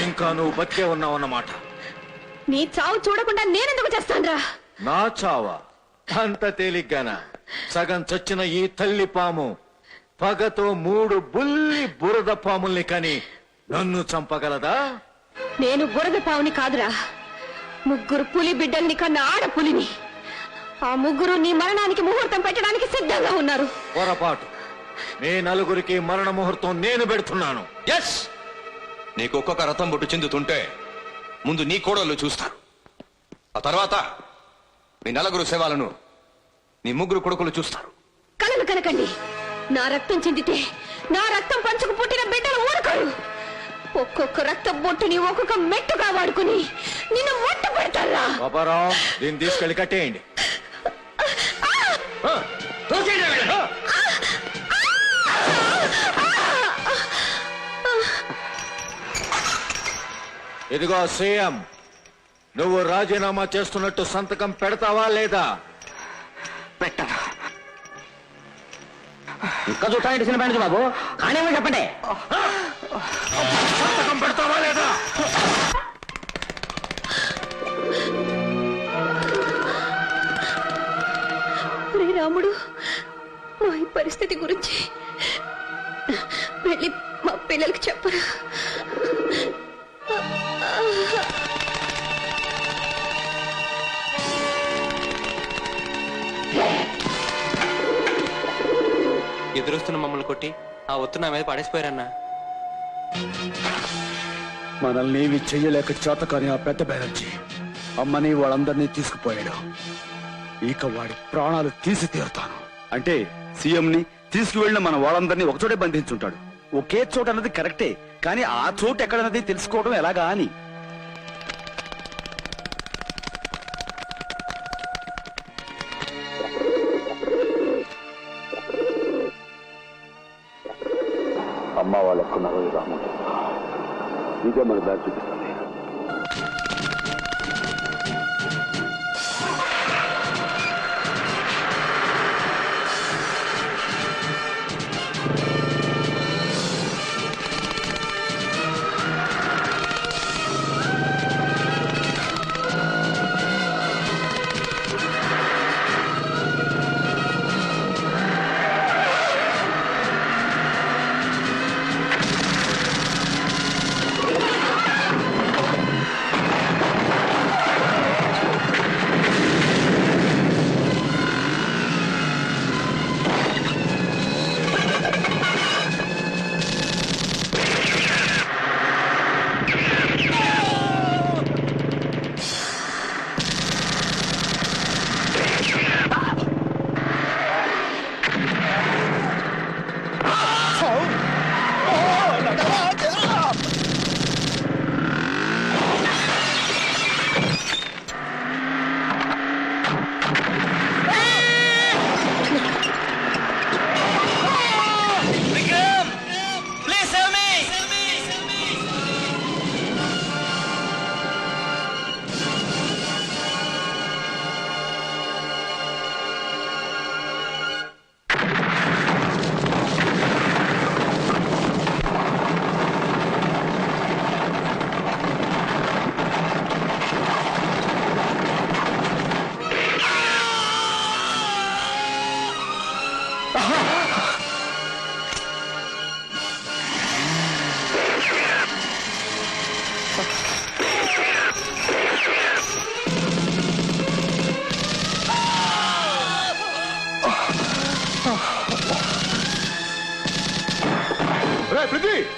ఇంకా నువ్వు బతికే ఉన్నావన్నమాట.
నీ చావు చూడకుండా నేనెందుకు చేస్తానురా?
నా చావా? అంత తేలిగ్గానా? సగం చచ్చిన ఈ తల్లి పాము పగతో 3 బుల్లి బురద పాముల్ని కని నన్ను చంపగలదా?
నేను బురద పావుని కాదురా, ముగ్గురు పులి బిడ్డల్ని కన్నా ఆడపులిని. ఆ ముగ్గురు నీ మరణానికి ముహూర్తం పెట్టడానికి సిద్ధంగా ఉన్నారు.
పొరపాటు. మీ నలుగురికి మరణ ముహూర్తం నేను పెడుతున్నాను.
ఎస్, నీకు ఒక్కొక్క రథం బొట్టు చెందుతుంటే ముందు నీ కోడళ్ళు చూస్తారు. ఆ తర్వాత మీ నలుగురు శవాలను నీ ముగ్గురు కొడుకులు చూస్తారు.
కలలు కనకండి. నా రక్తం చెందితే నా రక్తం పంచుకు పుట్టిన బిడ్డలు ఊరుకోరు. ఒక్కొక్క రక్తం బొట్టుని ఒక్కొక్క మెట్టుగా వాడుకుని నిన్ను ఒట్టు పెడతారా?
బాబారావు, దీన్ని తీసుకెళ్ళి కట్టేయండి. ఇదిగో సీఎం, నువ్వు రాజీనామా చేస్తున్నట్టు సంతకం పెడతావా లేదా?
పెట్టను. ఇంకా చూడటానికి సినిమా బాబు, కానీ చెప్పండి.
సంతకం పెడతావా లేదా?
రాముడు, మా ఈ పరిస్థితి గురించి వెళ్ళి మా పిల్లలకి చెప్పరా?
ఎదురొస్తున్న మమ్మల్ని కొట్టి ఆ ఒత్తు నా మీద పడేసిపోయారన్నా.
మనల్ని ఏమి చెయ్యలేక చేతకాని ఆ పెద్ద బెనర్జీ అమ్మని వాళ్ళందరినీ తీసుకుపోయాడు. ఇక వాడి ప్రాణాలు తీసి తీరుతాను.
అంటే సీఎం ని తీసుకువెళ్ళిన మన వాళ్ళందరినీ ఒకచోటే బంధించుంటాడు. ఒకే చోట అన్నది కరెక్టే, కానీ ఆ చోటు ఎక్కడన్నది తెలుసుకోవడం ఎలాగా అని.
వాళ్ళు ఎక్కడున్నారో రాముడు ఇదే మన దారి చూపిస్తుంది.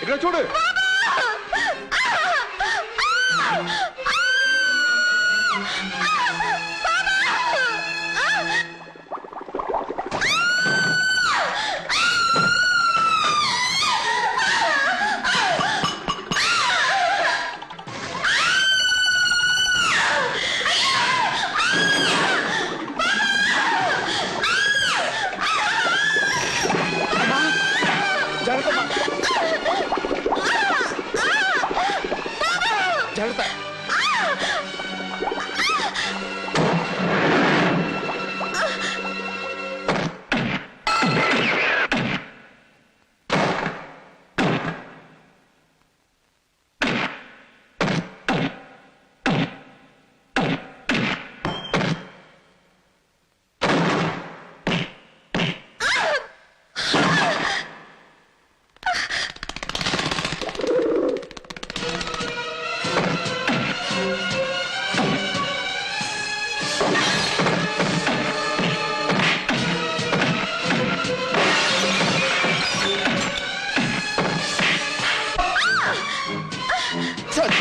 ఇక్కడ చూడు.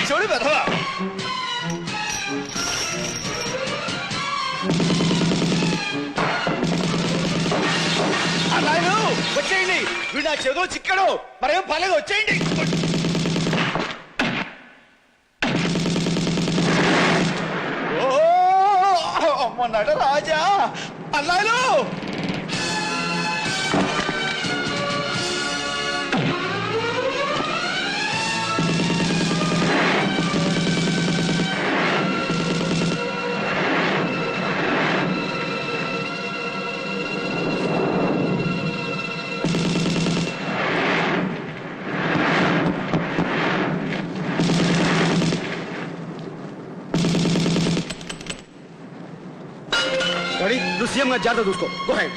చూడు వెధవా. అన్నాయను వచ్చేయండి, వీడు నా చెదో చిక్కడు, మరేం పర్లేదు వచ్చేయండి. అమ్మన్నాడు రాజా. అన్నాయను నువ్వు సీఎం గా జాగ్రత్త చూసుకో. Go head.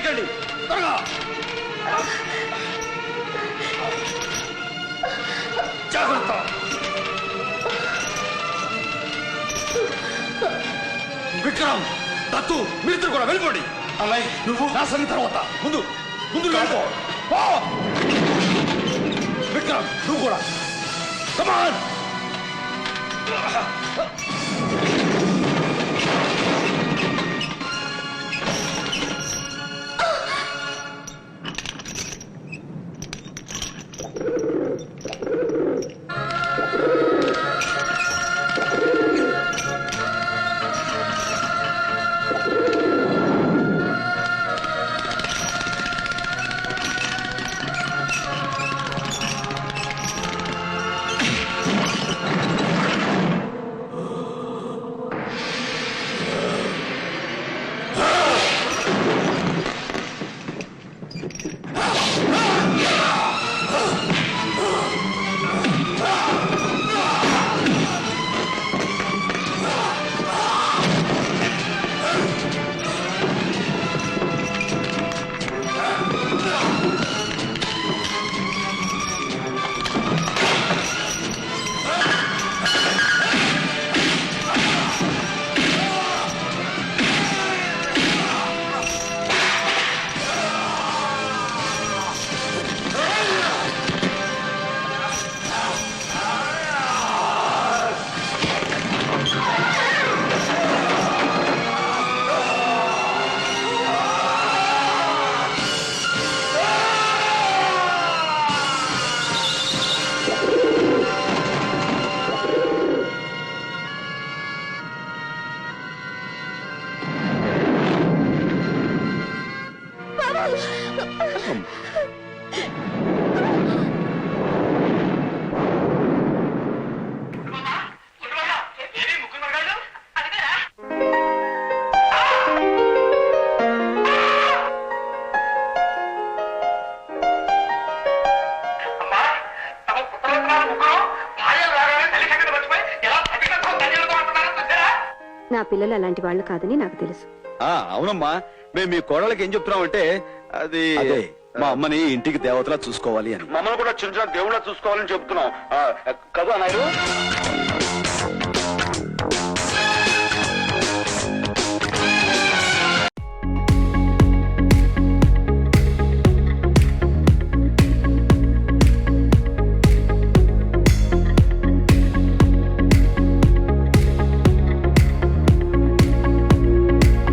తీసుకెళ్ళి త్వరగా. జాగ్రత్త. విక్రమ్, దత్తు, మీరిద్దరు కూడా వెళ్ళిపోండి. అన్నయ్య, నువ్వు నా సంగతి తర్వాత. ముందు ముందు వెళ్ళిపో. పో. విక్రమ్, నువ్వు కూడా. కమాన్.
నా పిల్లలు అలాంటి వాళ్ళు కాదని నాకు తెలుసు.
అవునమ్మా, మేము మీ కోడలకి ఏం చెప్తున్నామంటే అది అదే మా అమ్మని ఇంటికి దేవతలా చూసుకోవాలి అని. మమ్మల్ని కూడా చిన్న దేవుళ్ళ చూసుకోవాలని చెప్తున్నాం కదా నాయుడు.